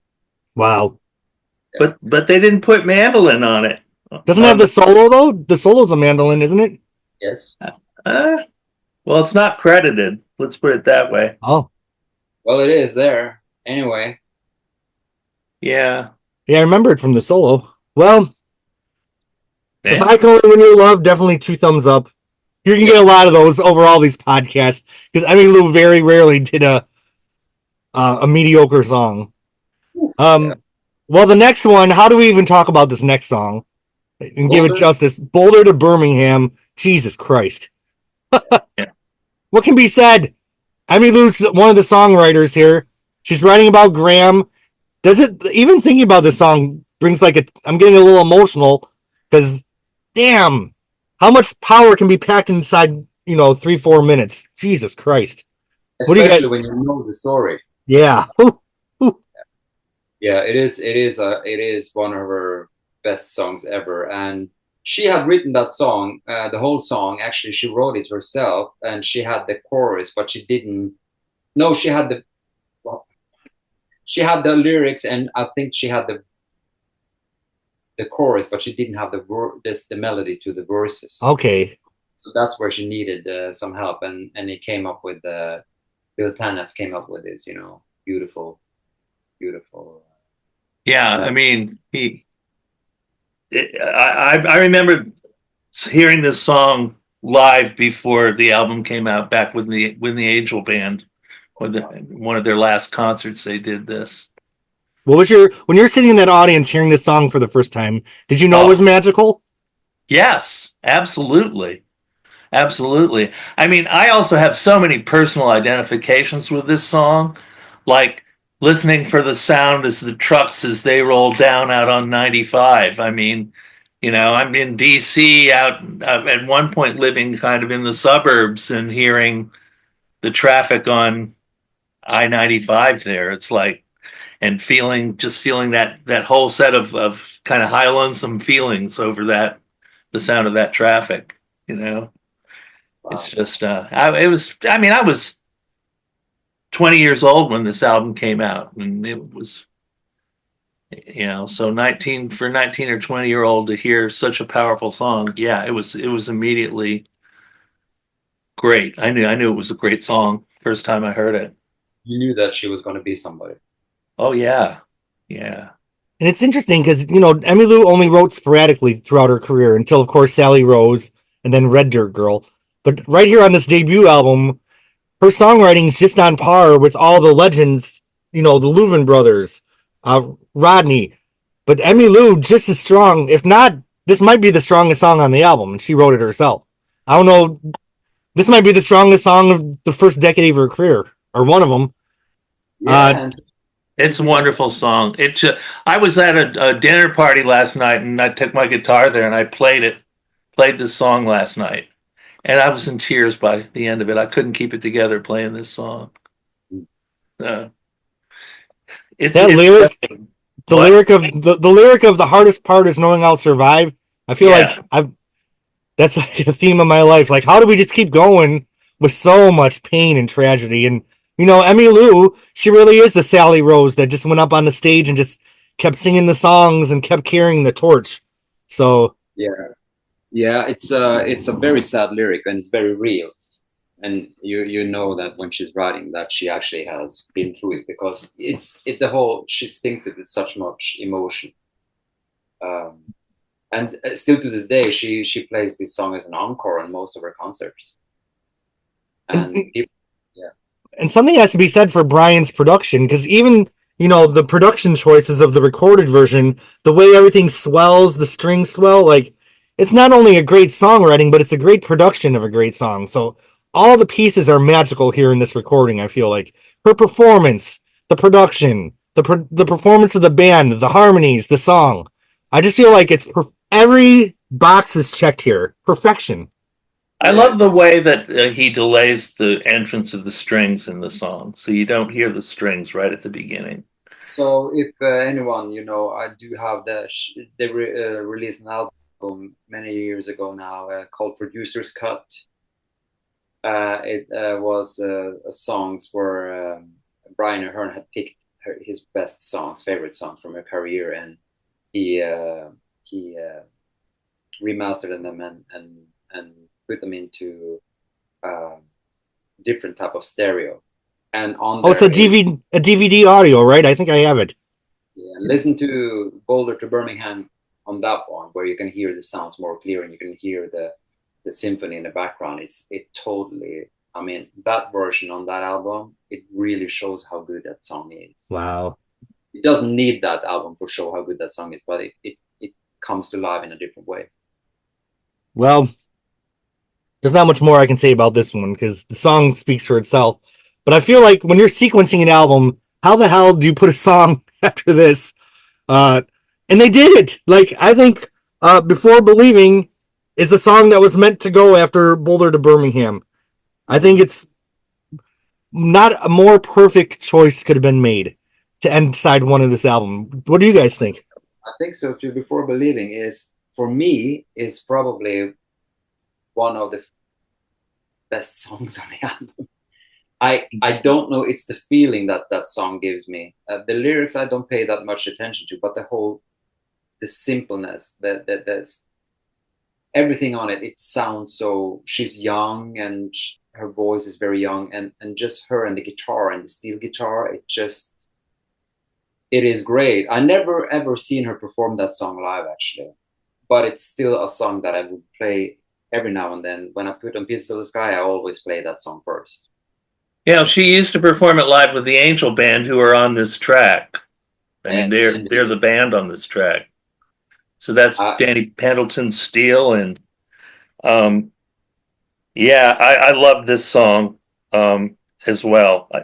A: Wow.
B: Yeah. But they didn't put mandolin on it.
A: Doesn't it have the solo though? The solo's a mandolin, isn't it?
C: Yes.
B: Well, it's not credited. Let's put it that way.
A: Oh.
C: Well, it is there. Anyway.
B: Yeah.
A: Yeah, I remember it from the solo. Well, If I Can Only Win Your Love, definitely 2 thumbs up. You can get a lot of those over all these podcasts because Emmylou very rarely did a mediocre song. Well, the next one, how do we even talk about this next song and give it justice? Boulder to Birmingham. Jesus Christ.
B: Yeah.
A: What can be said? Emmylou's one of the songwriters here. She's writing about Graham. Even thinking about this song brings I'm getting a little emotional because damn, how much power can be packed inside, 3-4 minutes? Jesus Christ.
C: Especially when you know the story.
A: Yeah.
C: Yeah, it is one of her best songs ever. And she had written that song, the whole song. Actually, she wrote it herself, and she had the chorus, but she didn't. No, she had the lyrics, and I think she had the chorus, but she didn't have the melody to the verses.
A: Okay.
C: So that's where she needed some help, and he came up with Bill Tanev came up with this, beautiful.
B: Yeah, I mean, I remember hearing this song live before the album came out, back when the Angel Band, one of their last concerts, they did this.
A: What was when you're sitting in that audience hearing this song for the first time, did you know it was magical?
B: Yes, absolutely. Absolutely. I mean, I also have so many personal identifications with this song, like listening for the sound as the trucks as they roll down out on 95. I mean, you know, I'm in DC out at one point living kind of in the suburbs and hearing the traffic on I-95 there. It's like, and feeling that whole set of kind of high lonesome feelings over that, the sound of that traffic, you know. It's
C: Wow.
B: just I mean, I was 20 years old when this album came out, and it was, you know, so 19 or 20-year old to hear such a powerful song. Yeah, it was immediately great. I knew it was a great song first time I heard it.
C: You knew that she was going to be somebody.
B: Oh yeah. Yeah.
A: And it's interesting because, Emmylou only wrote sporadically throughout her career until, of course, Sally Rose and then Red Dirt Girl. But right here on this debut album, her songwriting's just on par with all the legends, the Louvin brothers, Rodney. But Emmylou just as strong, if not, this might be the strongest song on the album, and she wrote it herself. I don't know. This might be the strongest song of the first decade of her career, or one of them.
C: Yeah,
B: It's a wonderful song. I was at a dinner party last night, and I took my guitar there and I played this song last night, and I was in tears by the end of it. I couldn't keep it together playing this song. Uh,
A: That
B: it's
A: lyric, the
B: what?
A: lyric of the lyric of the hardest part is knowing I'll survive. I feel
B: Yeah.
A: like that's like a theme of my life. Like, how do we just keep going with so much pain and tragedy? And Emmylou, she really is the Sally Rose that just went up on the stage and just kept singing the songs and kept carrying the torch. So
C: yeah, yeah. It's a very sad lyric and it's very real. And you know that when she's writing that she actually has been through it because the whole she sings it with such much emotion. Um, and still to this day, she plays this song as an encore on most of her concerts. And
A: and,
C: people, yeah,
A: and something has to be said for Brian's production because even the production choices of the recorded version, the way everything swells, the strings swell, like it's not only a great songwriting, but it's a great production of a great song. So all the pieces are magical here in this recording. I feel like her performance, the production, the performance of the band, the harmonies, the song. I just feel like every box is checked here. Perfection.
B: I
C: yeah.
B: love the way that he delays the entrance of the strings in the song, so you don't hear the strings right at the beginning.
C: So if anyone, I do have they released an album many years ago now called Producer's Cut. It was songs where Brian Aherne had picked his best songs, favorite songs from her career, and he remastered them and put them into uh, different type of stereo. And on
A: Oh, it's a DVD audio, right? I think I have it.
C: yeah, listen to Boulder to Birmingham on that one, where you can hear the sounds more clear and you can hear the symphony in the background. It totally. I mean, that version on that album, it really shows how good that song is.
A: Wow.
C: It doesn't need that album for show how good that song is, but it comes to life in a different way.
A: Well, there's not much more I can say about this one because the song speaks for itself. But I feel like when you're sequencing an album, how the hell do you put a song after this? Uh, and they did it. Like, I think Before Believing is the song that was meant to go after Boulder to Birmingham. I think it's not a more perfect choice could have been made to end side one of this album. What do you guys think?
C: I think so too. Before Believing is, for me, is probably one of the best songs on the album. I don't know. It's the feeling that that song gives me. The lyrics I don't pay that much attention to, but the simpleness, there's everything on it. It sounds so. She's young and her voice is very young, and just her and the guitar and the steel guitar. It is great. I never ever seen her perform that song live actually, but it's still a song that I would play every now and then. When I put on Pieces of the Sky, I always play that song first.
B: You know, she used to perform it live with the Angel Band, who are on this track. I mean, they're the band on this track. So that's Danny Pendleton, Steele, and um, Yeah, I love this song as well.
C: I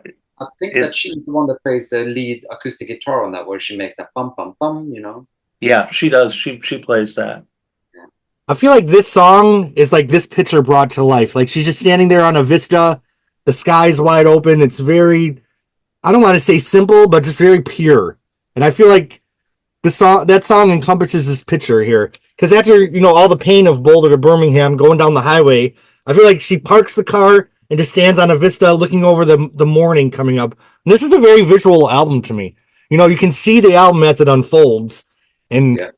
C: think that
B: It,
C: she's the one that plays the lead acoustic guitar on that, where she makes that bum bum bum, you know.
B: yeah, she does. She plays that.
C: Yeah.
A: I feel like this song is like this picture brought to life. Like she's just standing there on a vista, the sky's wide open. It's very, I don't want to say simple, but just very pure. And I feel like that song encompasses this picture here. Because after all the pain of Boulder to Birmingham going down the highway, I feel like she parks the car and just stands on a vista looking over the morning coming up. And this is a very visual album to me. You can see the album as it unfolds, and
C: Yeah.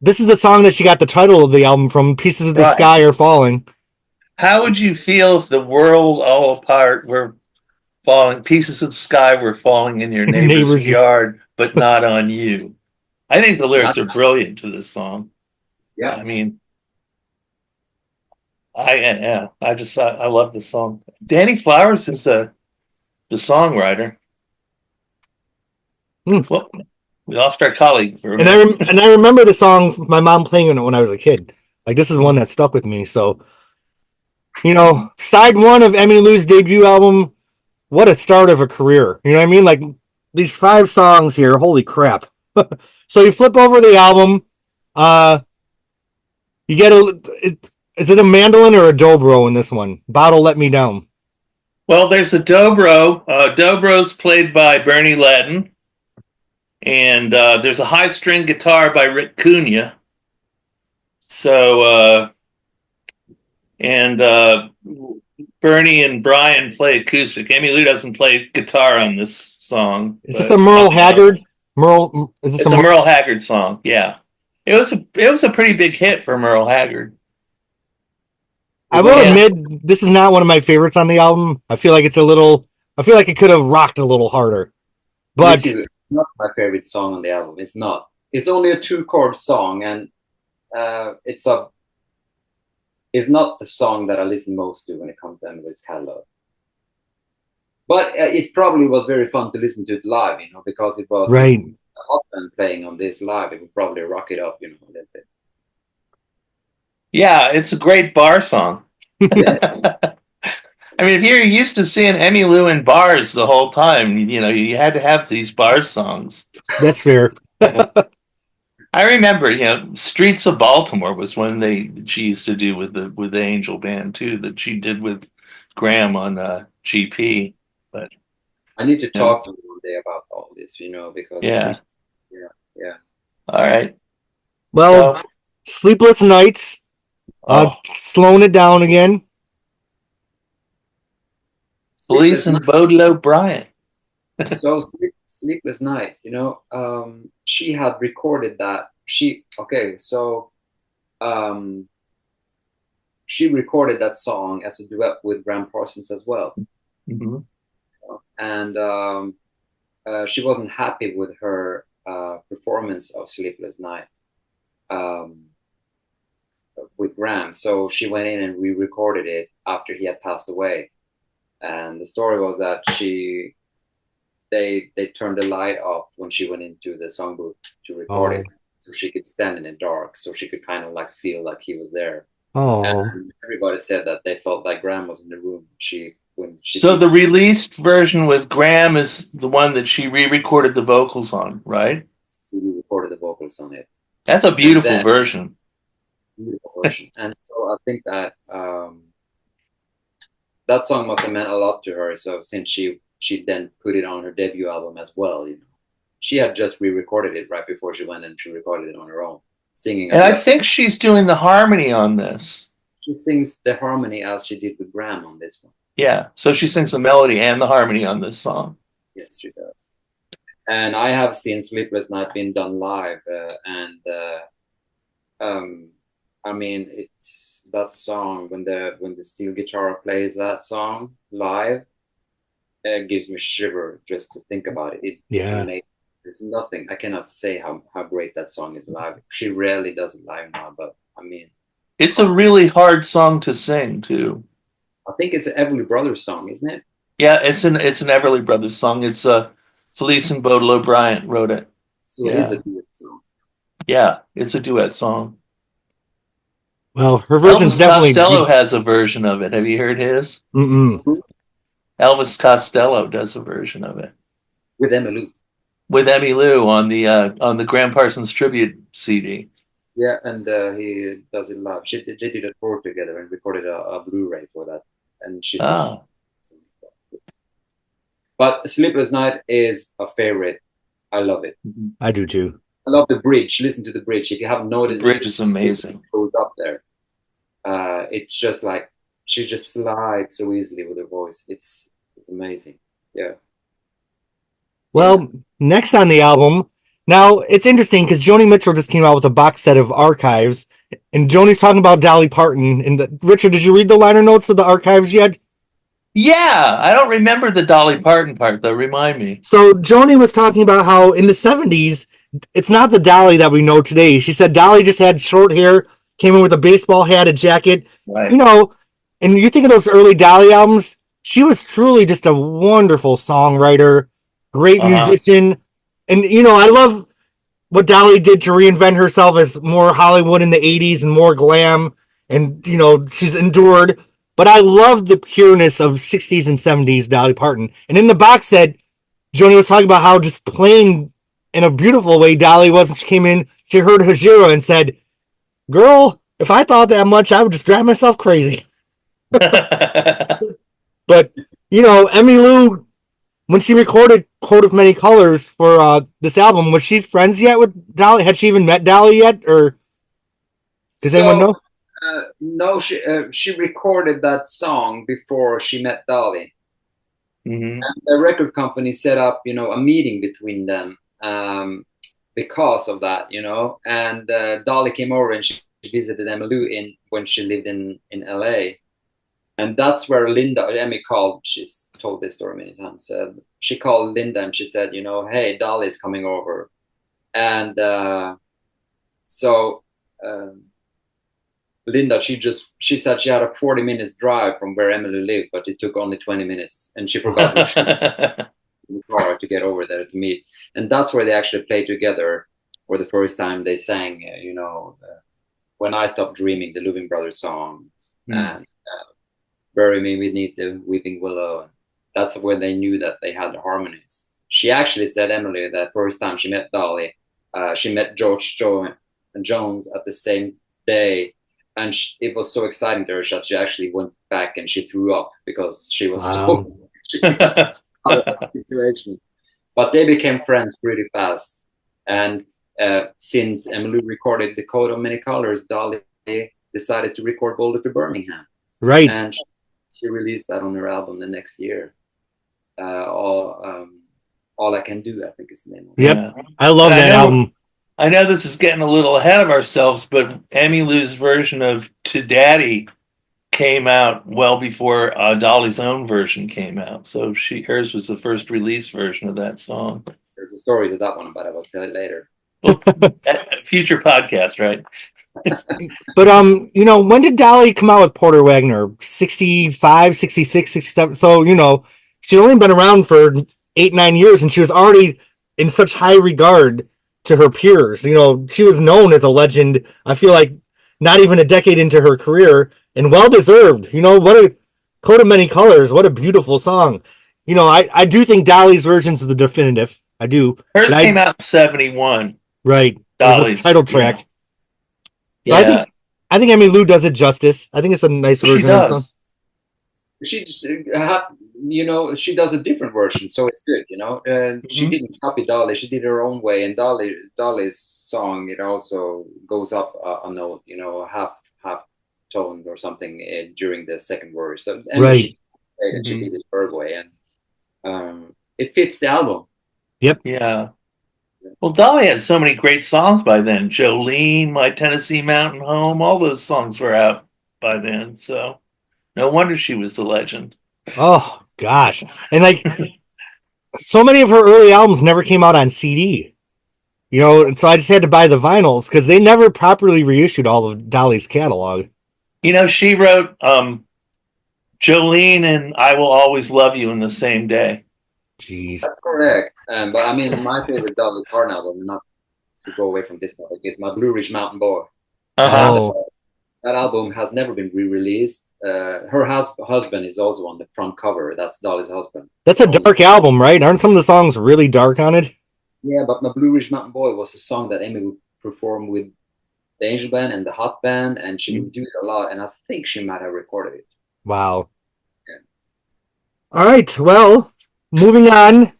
A: this is the song that she got the title of the album from. Pieces of the
B: Right.
A: Sky Are Falling.
B: How would you feel if the world all apart were falling, pieces of the sky were falling in your neighbor's yard, but not on you? I think the lyrics are brilliant to this song.
C: Yeah.
B: I mean, I love this song. Danny Flowers is the songwriter. Well, we lost our colleague for a minute.
A: And I remember the song, my mom playing it when I was a kid. Like, this is one that stuck with me. So, side one of Emmylou's debut album, what a start of a career. You know what I mean? Like, these 5 songs here, holy crap. So you flip over the album, you get is it a mandolin or a dobro in this one? Bottle Let Me Down.
B: Well, there's a dobro. Dobro's played by Bernie Ledden. And there's a high string guitar by Rick Cunha. So, Bernie and Brian play acoustic. Emmylou doesn't play guitar on this song.
A: Is this a Merle Haggard?
B: It's a Merle Haggard song. Yeah, it was a pretty big hit for Merle Haggard.
A: I will admit, this is not one of my favorites on the album. I feel like I feel like it could have rocked a little harder. But
C: it's not my favorite song on the album. It's not. It's only a 2-chord song, and it's not the song that I listen most to when it comes to Emmylou's catalog. But it probably was very fun to listen to it live, because it was
A: right.
C: Hot band playing on this live. It would probably rock it up, a little bit.
B: Yeah, it's a great bar song. I mean, if you're used to seeing Emmylou in bars the whole time, you had to have these bar songs.
A: That's fair.
B: I remember, Streets of Baltimore was one she used to do with the Angel Band too, that she did with Graham on GP. But
C: I need to talk to you one day about all this, because
B: yeah.
C: All
B: right.
A: Well, Sleepless Nights, slowing it down again.
B: Police and Boudleaux Bryant.
C: So Sleepless Night, she had recorded that. She recorded that song as a duet with Graham Parsons as well.
B: Mm-hmm.
C: And she wasn't happy with her performance of Sleepless Night with Graham, so she went in and re-recorded it after he had passed away. And the story was that they turned the light off when she went into the song booth to record it, so she could stand in the dark, so she could kind of like feel like he was there. And everybody said that they felt like Graham was in the room. So
B: the released version with Graham is the one that she re-recorded the vocals on, right?
C: She re-recorded the vocals on it.
B: That's a beautiful version.
C: Beautiful version. And so I think that that song must have meant a lot to her. So since she then put it on her debut album as well, she had just re-recorded it right before she went and she recorded it on her own, singing.
B: And I think she's doing the harmony on this.
C: She sings the harmony as she did with Graham on this one.
B: Yeah, so she sings the melody and the harmony on this song.
C: Yes, she does. And I have seen Sleepless Night being done live, I mean, it's that song when the steel guitar plays that song live, it gives me shiver just to think about it. It's amazing. There's nothing I cannot say how great that song is live. She rarely does it live now, but I mean,
B: it's a really hard song to sing too.
C: I think it's an Everly Brothers song, isn't it?
B: Yeah, it's an Everly Brothers song. It's Felice and Boudleaux Bryant wrote it.
C: So it is a duet song.
B: Yeah, it's a duet song.
A: Well, her version's
B: Elvis
A: definitely.
B: Costello has a version of it. Have you heard his?
A: Mm-mm.
B: Elvis Costello does a version of it
C: with Emmylou.
B: with Emmylou on the Graham Parsons tribute CD.
C: Yeah, and he does it live. They did a tour together and recorded a Blu-ray for that. And she's.
B: Oh.
C: But Sleepless Night is a favorite. I love it.
A: I do too.
C: I love the bridge. Listen to the bridge. If you haven't noticed,
B: the bridge is amazing.
C: It goes up there. It's just like she just slides so easily with her voice. It's amazing. Yeah.
A: Well, next on the album, now it's interesting because Joni Mitchell just came out with a box set of archives, and Joni's talking about Dolly Parton. And Richard, did you read the liner notes of the archives yet?
B: Yeah, I don't remember the Dolly Parton part though. Remind me.
A: So Joni was talking about how in the 70s, it's not the Dolly that we know today. She said Dolly just had short hair, came in with a baseball hat, a jacket,
B: Right.
A: you know, and you think of those early Dolly albums, she was truly just a wonderful songwriter, great musician. And, you know, I love what Dolly did to reinvent herself as more Hollywood in the 80s and more glam. And, you know, she's endured. But I love the pureness of 60s and 70s Dolly Parton. And in the box set, Joni was talking about how just plain in a beautiful way Dolly was when she came in. She heard Hajira and said, "Girl, if I thought that much, I would just drive myself crazy." But, you know, Emmylou, when she recorded Coat of Many Colors for this album, was she friends yet with Dolly? Had she even met Dolly yet? Or does anyone know?
C: No, she recorded that song before she met Dolly.
B: Mm-hmm.
C: And the record company set up, you know, a meeting between them because of that, you know. And Dolly came over and she visited Emmylou when she lived in LA. And that's where Emmy called. She's told this story many times. She called Linda and she said, you know, hey, Dolly's coming over. And so Linda, she said she had a 40 minutes drive from where Emmylou lived, but it took only 20 minutes. And she forgot her shoes in the car to get over there to meet. And that's where they actually played together for the first time. They sang, you know, When I Stopped Dreaming, the Louvin Brothers songs. And Bury Me Beneath the Weeping Willow. That's when they knew that they had the harmonies. She actually said, Emily, that first time she met Dolly, she met George Jones at the same day. And it was so exciting to her that she actually went back and she threw up because she was so out of that situation. But they became friends pretty fast. And since Emmylou recorded The Coat of Many Colors, Dolly decided to record Boulder to Birmingham.
A: Right.
C: And she released that on her album the next year. All I Can Do, I think is the name of it.
A: Yep. Yeah. I love that album.
B: I know this is getting a little ahead of ourselves, but Emmylou's version of To Daddy came out well before Dolly's own version came out. So hers was the first release version of that song.
C: There's a story to that one, but I will tell it later.
B: Well, future podcast, right?
A: But you know, when did Dolly come out with Porter Wagoner? 65, 66, 67. So, you know, she'd only been around for 8-9 years and she was already in such high regard to her peers. You know, she was known as a legend. I feel like not even a decade into her career, and well deserved. You know, what a Coat of Many Colors, what a beautiful song. You know, I do think Dolly's version's the definitive. I do.
B: Hers came out in 71.
A: Right. Dolly's title track.
B: Yeah.
A: I think Emmylou does it justice. I think it's a nice version of the song.
C: She just you know, she does a different version, so it's good, you know. She didn't copy Dolly; she did her own way. And Dolly's song, it also goes up a note, you know, half toned or something during the second verse. So
A: right,
C: she did it her way, and it fits the album.
A: Yep.
B: Yeah. Well, Dolly had so many great songs by then. Jolene, My Tennessee Mountain Home, all those songs were out by then. So no wonder she was the legend.
A: Oh, gosh. And like, so many of her early albums never came out on CD. You know, and so I just had to buy the vinyls because they never properly reissued all of Dolly's catalog.
B: You know, she wrote Jolene and I Will Always Love You in the same day.
A: Jeez.
C: That's correct. But I mean, my favorite Dolly Parton album, not to go away from this topic, is My Blue Ridge Mountain Boy.
A: Oh.
C: That album has never been re-released. Her husband is also on the front cover. That's Dolly's husband.
A: That's a dark album, right? Aren't some of the songs really dark on it?
C: Yeah, but My Blue Ridge Mountain Boy was a song that Emmylou performed with the Angel Band and the Hot Band, and she would do it a lot. And I think she might have recorded it.
A: Wow.
C: Yeah.
A: All right. Well, moving on.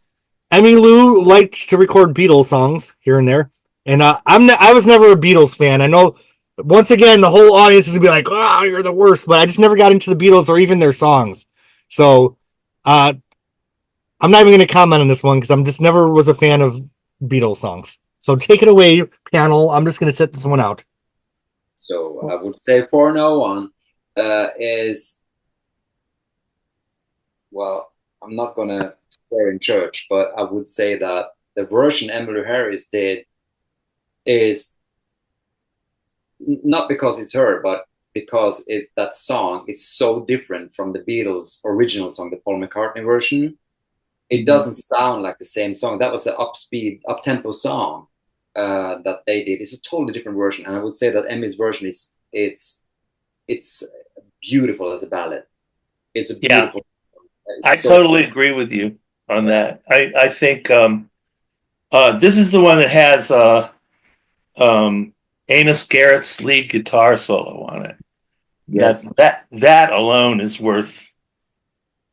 A: Emmylou likes to record Beatles songs here and there, and I was never a Beatles fan. I know. Once again, the whole audience is gonna be like, "Oh, you're the worst," but I just never got into the Beatles or even their songs. So, I'm not even gonna comment on this one because I'm just never was a fan of Beatles songs. So take it away, panel. I'm just gonna set this one out.
C: So I would say 401 is, well, I'm not gonna swear in church, but I would say that the version Emmylou Harris did is not because it's her, but because that song is so different from the Beatles' original song, the Paul McCartney version. It doesn't sound like the same song. That was an up-tempo song that they did. It's a totally different version, and I would say that Emmy's version is it's beautiful as a ballad. It's a beautiful.
B: I totally agree with you on that. I think this is the one that has Amos Garrett's lead guitar solo on it. Yes. That alone is worth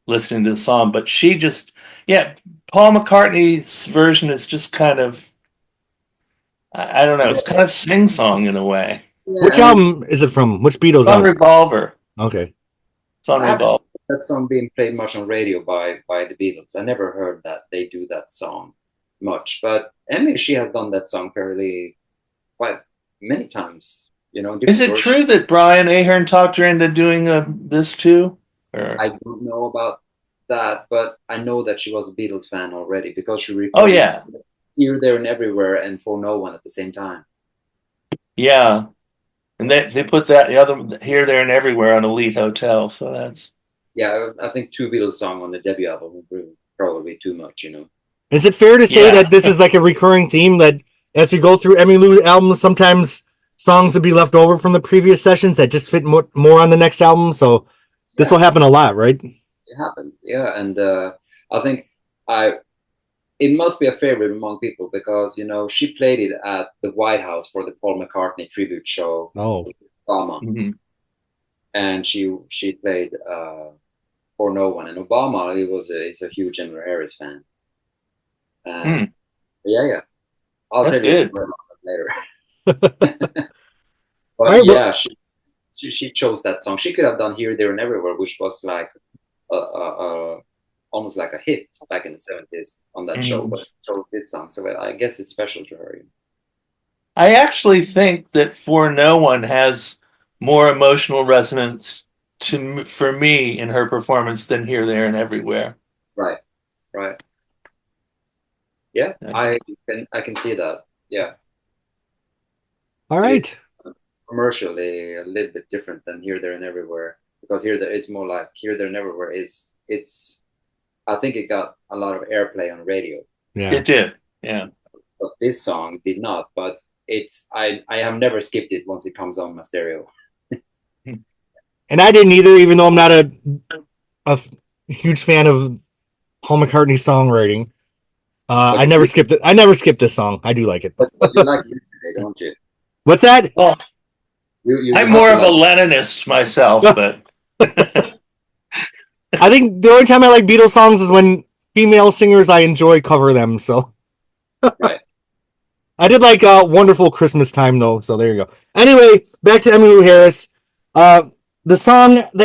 B: listening to the song. But Paul McCartney's version is just kind of, I don't know, it's kind of sing-song in a way.
C: Yeah,
A: which album is it from? Which Beatles
B: album? Revolver.
A: Okay.
B: It's on Revolver.
C: That song being played much on radio by the Beatles. I never heard that they do that song much. But Emmy, she has done that song quite many times.
B: Is it true that Brian Ahern talked her into doing this too? Or?
C: I don't know about that, but I know that she was a Beatles fan already because she recorded Here, There, and Everywhere and For No One at the same time.
B: Yeah, and they put the other Here, There, and Everywhere on Elite Hotel, so that's.
C: Yeah, I think 2 Beatles songs on the debut album would probably too much,
A: Is it fair to say that this is like a recurring theme that as we go through Emmylou albums, sometimes songs would be left over from the previous sessions that just fit more on the next album? So this will happen a lot, right?
C: It happened, yeah. And I think it must be a favorite among people because, she played it at the White House for the Paul McCartney tribute show.
A: Oh.
C: With Obama. Mm-hmm. And she played For No One. And Obama, he's a huge Emmylou Harris fan. Yeah. That's good. Later. But she chose that song. She could have done Here, There, and Everywhere, which was like almost like a hit back in the 70s on that show, but she chose this song. So I guess it's special to her.
B: I actually think that For No One has more emotional resonance for me in her performance than Here, There, and Everywhere.
C: Right. Yeah, I can see that. Yeah.
B: All right.
C: It's commercially a little bit different than Here, There, and Everywhere because it's more like Here, There, and Everywhere it's. I think it got a lot of airplay on radio.
B: Yeah, it did. Yeah,
C: but this song did not. But I have never skipped it once it comes on my stereo.
A: And I didn't either, even though I'm not a huge fan of Paul McCartney's songwriting. I never skipped it. I never skipped this song. I do like it.
C: But you like it today, don't you?
A: What's that?
B: Well, I'm more of a Leninist myself, but
A: I think the only time I like Beatles songs is when female singers I enjoy cover them. So,
C: right.
A: I did like "Wonderful Christmas Time" though. So there you go. Anyway, back to Emmylou Harris. The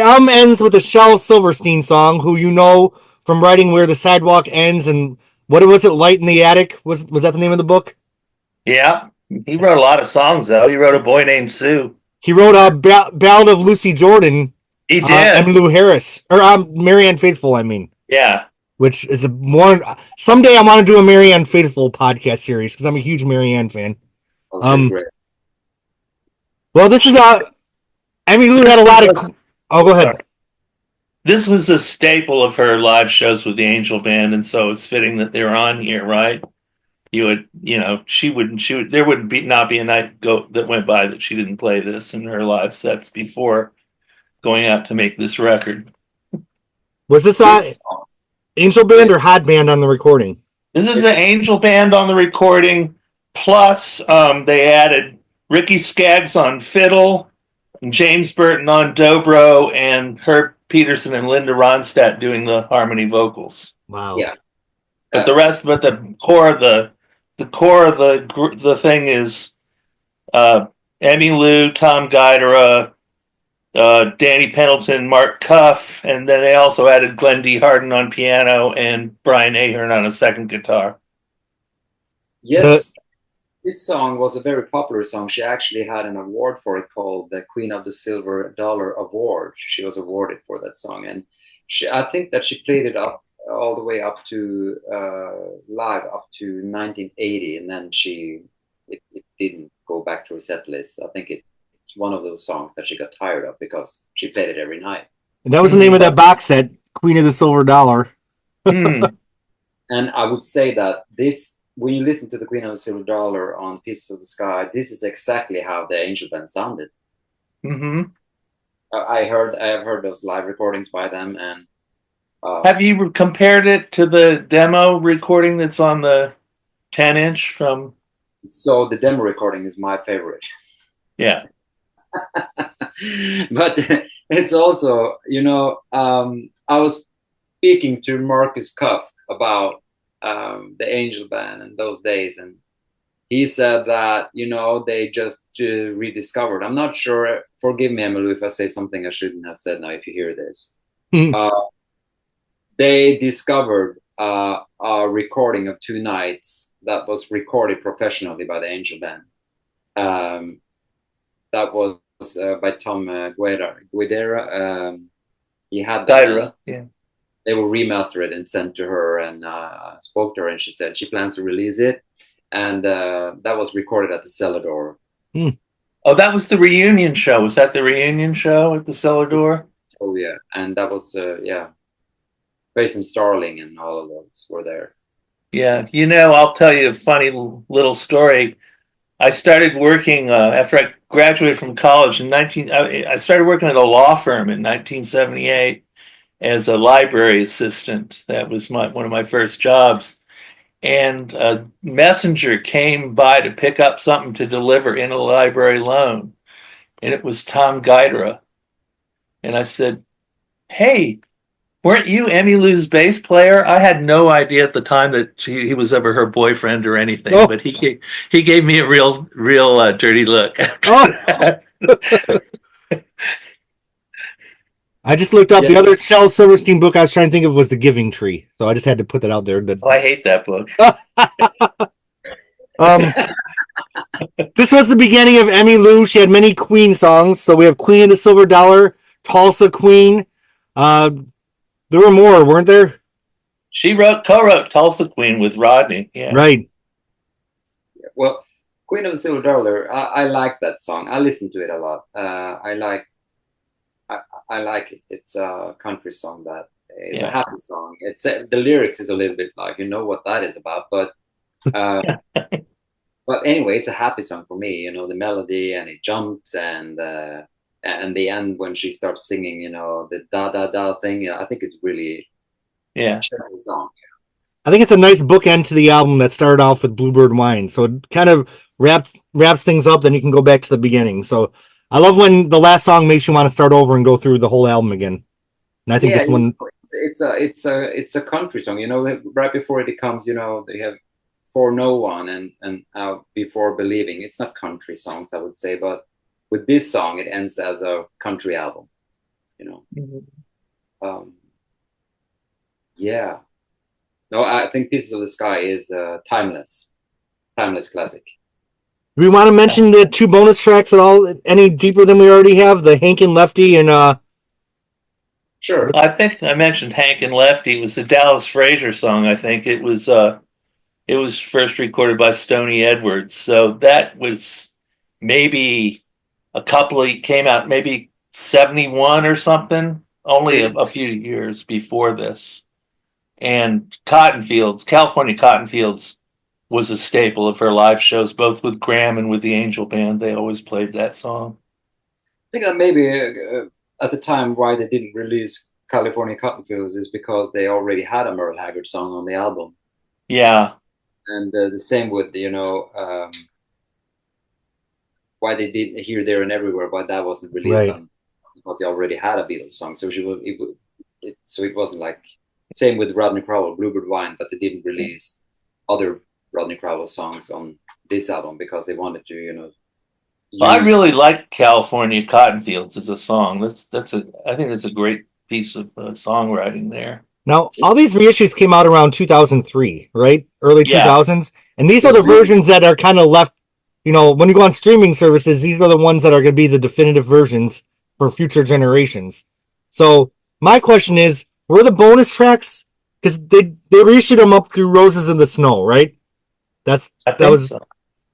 A: album ends with a Shel Silverstein song, who you know from writing "Where the Sidewalk Ends" and what was it, "Light in the Attic"? Was that the name of the book?
B: Yeah, he wrote a lot of songs though. He wrote "A Boy Named Sue."
A: He wrote a Ballad of Lucy Jordan.
B: He did.
A: Emmylou Harris or Marianne Faithfull. I mean,
B: yeah.
A: Which is someday I want to do a Marianne Faithfull podcast series because I'm a huge Marianne fan.
C: Great.
A: Well, this is Emmylou had a lot of. Oh, go ahead.
B: Sorry. This was a staple of her live shows with the Angel Band, and so it's fitting that they're on here, right? you would, there would not be a night that went by that she didn't play this in her live sets before going out to make this record.
A: Was this Angel Band or Hot Band on the recording?
B: This is the Angel Band on the recording, plus they added Ricky Skaggs on fiddle, and James Burton on dobro, and Herb Peterson and Linda Ronstadt doing the harmony vocals.
A: Wow.
C: Yeah.
B: But the core of the thing is Emmylou, Tom Guidera, Danny Pendleton, Mark Cuff, and then they also added Glenn D. Harden on piano and Brian Ahern on a second guitar.
C: Yes, this song was a very popular song. She actually had an award for it called the Queen of the Silver Dollar Award. She was awarded for that song, and I think that she played it up all the way up to live up to 1980, and then it didn't go back to her set list. I think it's one of those songs that she got tired of because she played it every night.
A: And that was the name of that box set, Queen of the Silver Dollar.
C: And I would say that when you listen to the Queen of the Silver Dollar on Pieces of the Sky, this is exactly how the Angel Band sounded.
B: Mm-hmm.
C: I have heard those live recordings by them, and
B: have you compared it to the demo recording that's on the 10-inch from?
C: So the demo recording is my favorite.
B: Yeah.
C: But it's also, I was speaking to Marcus Cuff about the Angel Band in those days, and he said that they just rediscovered. I'm not sure. Forgive me, Emmylou, if I say something I shouldn't have said. Now, if you hear this, they discovered a recording of Two Nights that was recorded professionally by the Angel Band. That was by Tom Guidera. He had that.
B: Yeah.
C: They will remaster it and sent to her, and spoke to her, and she said she plans to release it, and that was recorded at the Cellar Door.
B: Oh, that was the reunion show. Was that the reunion show at the Cellar Door?
C: Oh yeah, and that was Grayson Starling and all of those were there.
B: Yeah, I'll tell you a funny little story. I started working after I graduated from college I started working at a law firm in 1978 as a library assistant. That was one of my first jobs. And a messenger came by to pick up something to deliver in a library loan. And it was Tom Guidera. And I said, "Hey, weren't you Emmylou's bass player?" I had no idea at the time that he was ever her boyfriend or anything, but he gave me a real dirty look.
A: I just looked up the other Shel Silverstein book I was trying to think of was The Giving Tree, so I just had to put that out there. But
B: I hate that book.
A: This was the beginning of Emmylou. She had many Queen songs, so we have Queen of the Silver Dollar, Tulsa Queen. There were more, weren't there?
B: She co-wrote Tulsa Queen with Rodney. Yeah.
A: Right.
C: Well, Queen of the Silver Dollar, I like that song. I listen to it a lot. I like it. It's a country song that is a happy song. It's the lyrics is a little bit like what that is about, but but anyway, it's a happy song for me. The melody, and it jumps, and the end when she starts singing, the da da da thing. I think it's really a cheerful song.
A: I think it's a nice bookend to the album that started off with Bluebird Wine. So it kind of wraps things up. Then you can go back to the beginning. So I love when the last song makes you want to start over and go through the whole album again. And I think this one,
C: it's a country song. Right before it comes, they have For No One and Before Believing. It's not country songs, I would say, but with this song, it ends as a country album. Yeah. No, I think Pieces of the Sky is timeless classic.
A: do we want to mention the two bonus tracks at all? Any deeper than we already have? The Hank and Lefty and
C: Sure.
B: I think I mentioned Hank and Lefty. It was the Dallas Frazier song. I think it was first recorded by Stoney Edwards. So that was maybe came out maybe 71 or something, only a few years before this. And California Cotton Fields was a staple of her live shows, both with Graham and with the Angel Band. They always played that song.
C: I think that maybe at the time why they didn't release California Cotton Fields is because they already had a Merle Haggard song on the album.
B: Yeah.
C: And the same with, why they did Here, There, and Everywhere, but that wasn't released on because they already had a Beatles song. So so it wasn't like, same with Rodney Crowell, Bluebird Wine, but they didn't release other Rodney Crowell songs on this album because they wanted to,
B: Well, I really like California Cotton Fields as a song. I think that's a great piece of songwriting there.
A: Now, all these reissues came out around 2003, right? Early
B: Yeah.
A: 2000s. And these are the versions that are kind of left, when you go on streaming services, these are the ones that are going to be the definitive versions for future generations. So my question is, were the bonus tracks, because they reissued them up through Roses in the Snow, right?
B: So.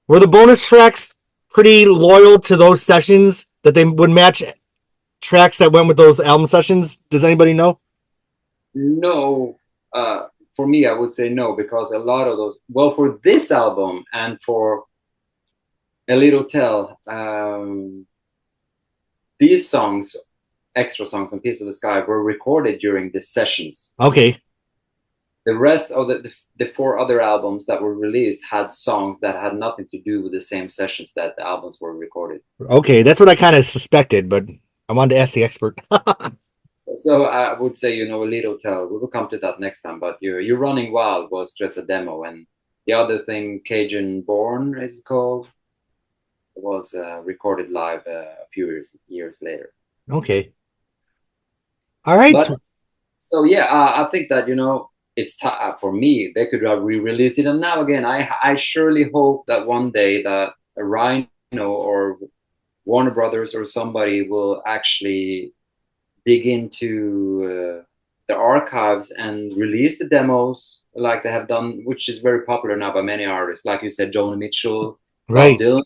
A: Were the bonus tracks pretty loyal to those sessions that they would match tracks that went with those album sessions? Does anybody know?
C: No, for me, I would say no, because a lot of those, well, for this album and for A Little Tell, these songs, extra songs on Piece of the Sky, were recorded during the sessions.
A: Okay.
C: The rest of the 4 other albums that were released had songs that had nothing to do with the same sessions that the albums were recorded.
A: Okay, that's what I kind of suspected, but I wanted to ask the expert.
C: So I would say, A Little Tell, we will come to that next time, but You're Running Wild was just a demo, and the other thing, Cajun Born, is it called, was recorded live a few years later.
A: Okay. All right.
C: So yeah, I think that, it's for me, they could have re-released it. And now again, I surely hope that one day that a Rhino or Warner Brothers or somebody will actually dig into the archives and release the demos like they have done, which is very popular now by many artists, like you said, Joni Mitchell,
A: right.
C: Bob Dylan,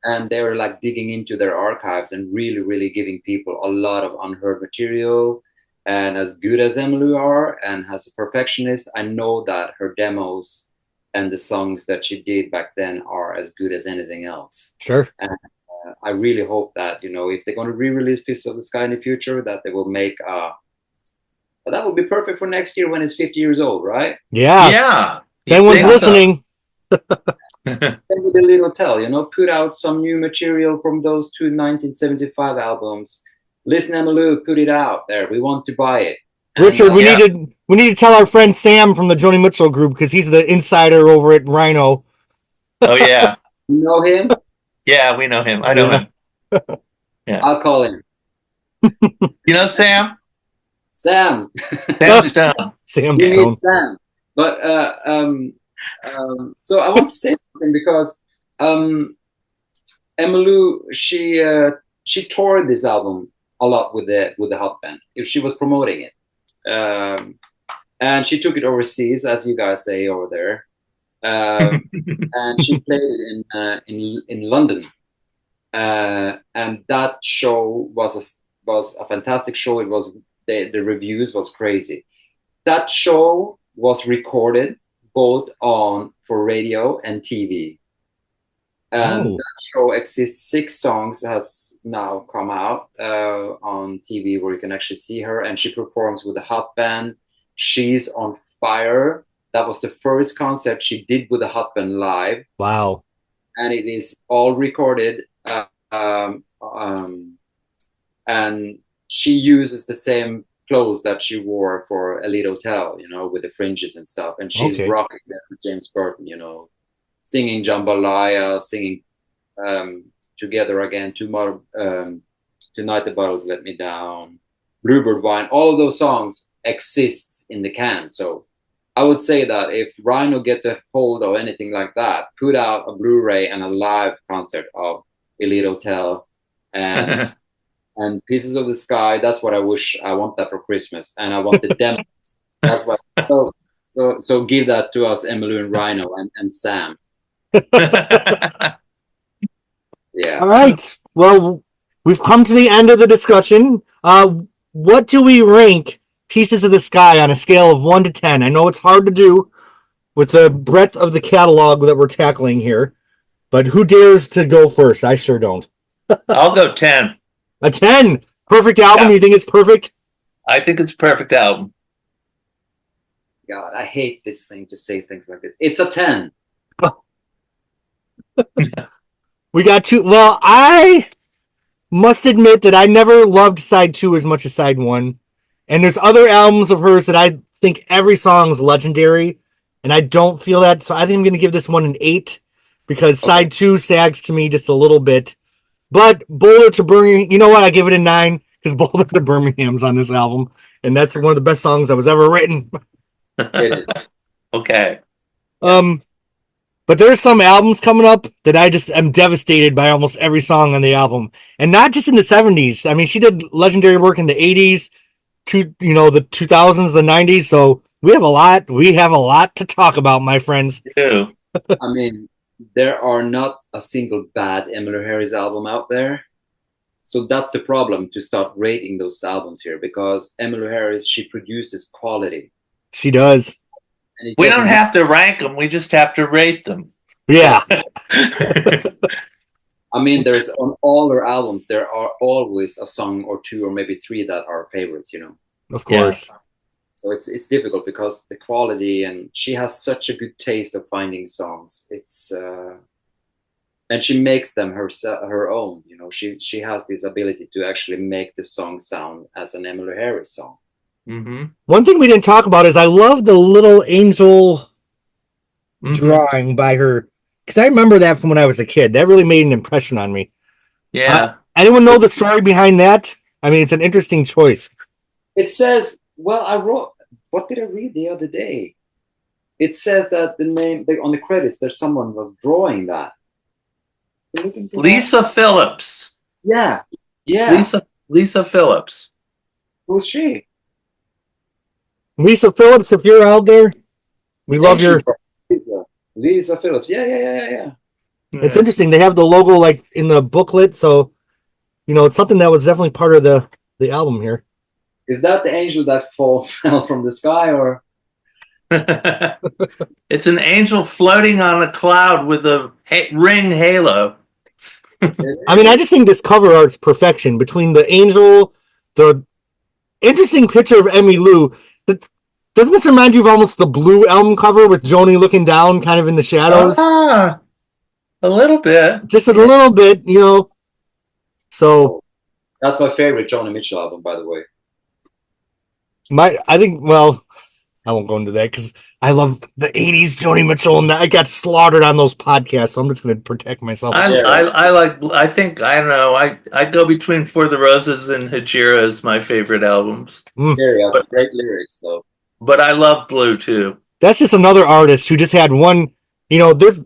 C: and they're like digging into their archives and really, really giving people a lot of unheard material. And as good as Emmylou are, and as a perfectionist, I know that her demos and the songs that she did back then are as good as anything else.
A: Sure.
C: And I really hope that, if they're going to re-release Piece of the Sky in the future, that they will make that will be perfect for next year when it's 50 years old, right?
A: Yeah.
B: Yeah.
A: If anyone's listening.
C: Send with A Little Tell, put out some new material from those 2 1975 albums. Listen, Emmylou, put it out there. We want to buy it.
A: Richard, we need to tell our friend Sam from the Joni Mitchell group, because he's the insider over at Rhino.
B: Oh yeah.
C: You know him?
B: Yeah, we know him. I know him.
C: Yeah. I'll call him.
B: You know Sam?
C: Sam.
B: Sam Stone.
A: Sam Stone.
C: Sam. But so I want to say something, because Emmylou, she toured this album a lot with the hot band if she was promoting it, and she took it overseas, as you guys say over there, and she played it in London, and that show was a fantastic show. It was the reviews was crazy. That show was recorded both for radio and TV. And that show exists. 6 songs has now come out on TV where you can actually see her, and she performs with the hot band. She's on fire. That was the first concert she did with the hot band live.
A: Wow!
C: And it is all recorded, and she uses the same clothes that she wore for A Little Tell, with the fringes and stuff. And she's rocking there with James Burton, singing Jambalaya, singing Together Again, Tonight the Bottles Let Me Down, Bluebird Wine. All of those songs exists in the can. So I would say that if Rhino get a hold of anything like that, put out a Blu-ray and a live concert of A Little Tell and and Pieces of the Sky. That's what I wish. I want that for Christmas, and I want the demos. That's what. So give that to us, Emmylou and Rhino and Sam. Yeah.
A: All right. Well, we've come to the end of the discussion. What do we rank Pieces of the Sky on a scale of 1 to 10? I know it's hard to do with the breadth of the catalog that we're tackling here. But who dares to go first? I sure don't.
B: I'll go 10.
A: A 10. Perfect album.
B: Yeah.
A: You think it's perfect?
B: I think it's a perfect album.
C: God, I hate this thing to say things like this. It's a 10.
A: We got two. Well, I must admit that I never loved side 2 as much as side 1. And there's other albums of hers that I think every song is legendary. And I don't feel that. So I think I'm going to give this one an 8 because side 2 sags to me just a little bit. But Boulder to Birmingham, you know what? I give it a 9 because Boulder to Birmingham's on this album. And that's one of the best songs that was ever written.
B: Okay.
A: But there's some albums coming up that I just am devastated by almost every song on the album. And not just in the 70s. I mean, she did legendary work in the 80s, the 2000s, the 90s. So we have a lot to talk about, my friends.
B: Yeah.
C: I mean, there are not a single bad Emmylou Harris album out there. So that's the problem to start rating those albums here, because Emmylou Harris, she produces quality.
A: She does.
B: We don't have to rank them. We just have to rate them.
A: Yeah.
C: I mean, there's on all her albums, there are always a song or two or maybe three that are favorites,
A: Of course.
C: Yeah. So it's difficult because the quality, and she has such a good taste of finding songs. It's and she makes them her own. She has this ability to actually make the song sound as an Emmylou Harris song.
B: Mm-hmm.
A: One thing we didn't talk about is I love the little angel drawing by her, because I remember that from when I was a kid. That really made an impression on me.
B: Yeah.
A: Anyone know the story behind that? I mean, it's an interesting choice.
C: It says, well, I wrote, what did I read the other day? It says that the name on the credits, there's someone was drawing that.
B: Lisa Phillips.
C: Yeah.
B: Lisa Phillips.
C: Who's she?
A: Lisa Phillips, if you're out there, we love your...
C: Lisa Phillips. Yeah.
A: It's interesting. They have the logo like in the booklet, so it's something that was definitely part of the album here.
C: Is that the angel that fell from the sky, or?
B: It's an angel floating on a cloud with a ring halo.
A: I mean, I just think this cover art's perfection between the angel, the interesting picture of Emmylou. Doesn't this remind you of almost the Blue album cover with Joni looking down kind of in the shadows?
B: A little bit.
A: Just a little bit, So
C: that's my favorite Joni Mitchell album, by the way.
A: I won't go into that because I love the 80s Joni Mitchell, and I got slaughtered on those podcasts, so I'm just going to protect myself.
B: I go between For the Roses and Hajira as my favorite albums.
C: Yeah, great lyrics, though.
B: But I love Blue, too.
A: That's just another artist who just had one, there's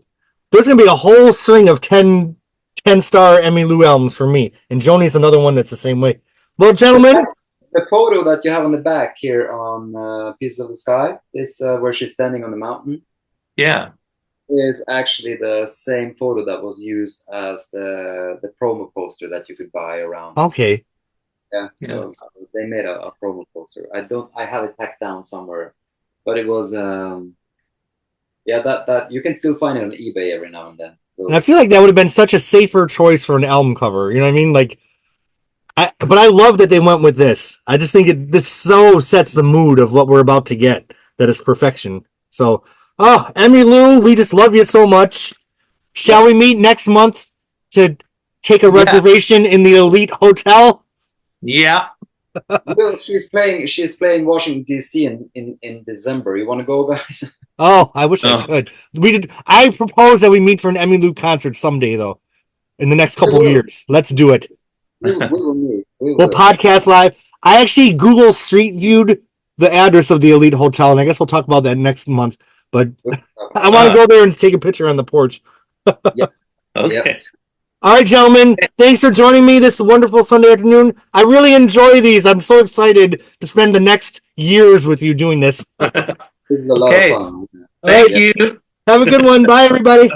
A: going to be a whole string of 10-star Emmylou albums for me, and Joni's another one that's the same way. Well, gentlemen...
C: The photo that you have on the back here on Pieces of the Sky is where she's standing on the mountain.
B: Yeah.
C: Is actually the same photo that was used as the promo poster that you could buy around.
A: Okay.
C: Yeah, so they made a promo poster. I have it packed down somewhere, but it was that you can still find it on eBay every now and then.
A: And I feel like that would have been such a safer choice for an album cover. You know what I mean? But I love that they went with this. I just think this so sets the mood of what we're about to get. That is perfection. So, Emmylou, we just love you so much. Shall we meet next month to take a reservation in the Elite Hotel?
B: Yeah.
C: Well, she's playing Washington D.C. in December. You want to go, guys?
A: Oh, I wish I could. I propose that we meet for an Emmylou concert someday, though, in the next couple of years. Let's do it.
C: We will meet.
A: We'll podcast live. I actually Google Street Viewed the address of the Elite Hotel, and I guess we'll talk about that next month. But I want to go there and take a picture on the porch.
C: Yep.
B: Okay.
C: Yep.
A: All right, gentlemen. Thanks for joining me this wonderful Sunday afternoon. I really enjoy these. I'm so excited to spend the next years with you doing this.
C: This is a lot of fun.
B: Thank you.
A: Have a good one. Bye, everybody.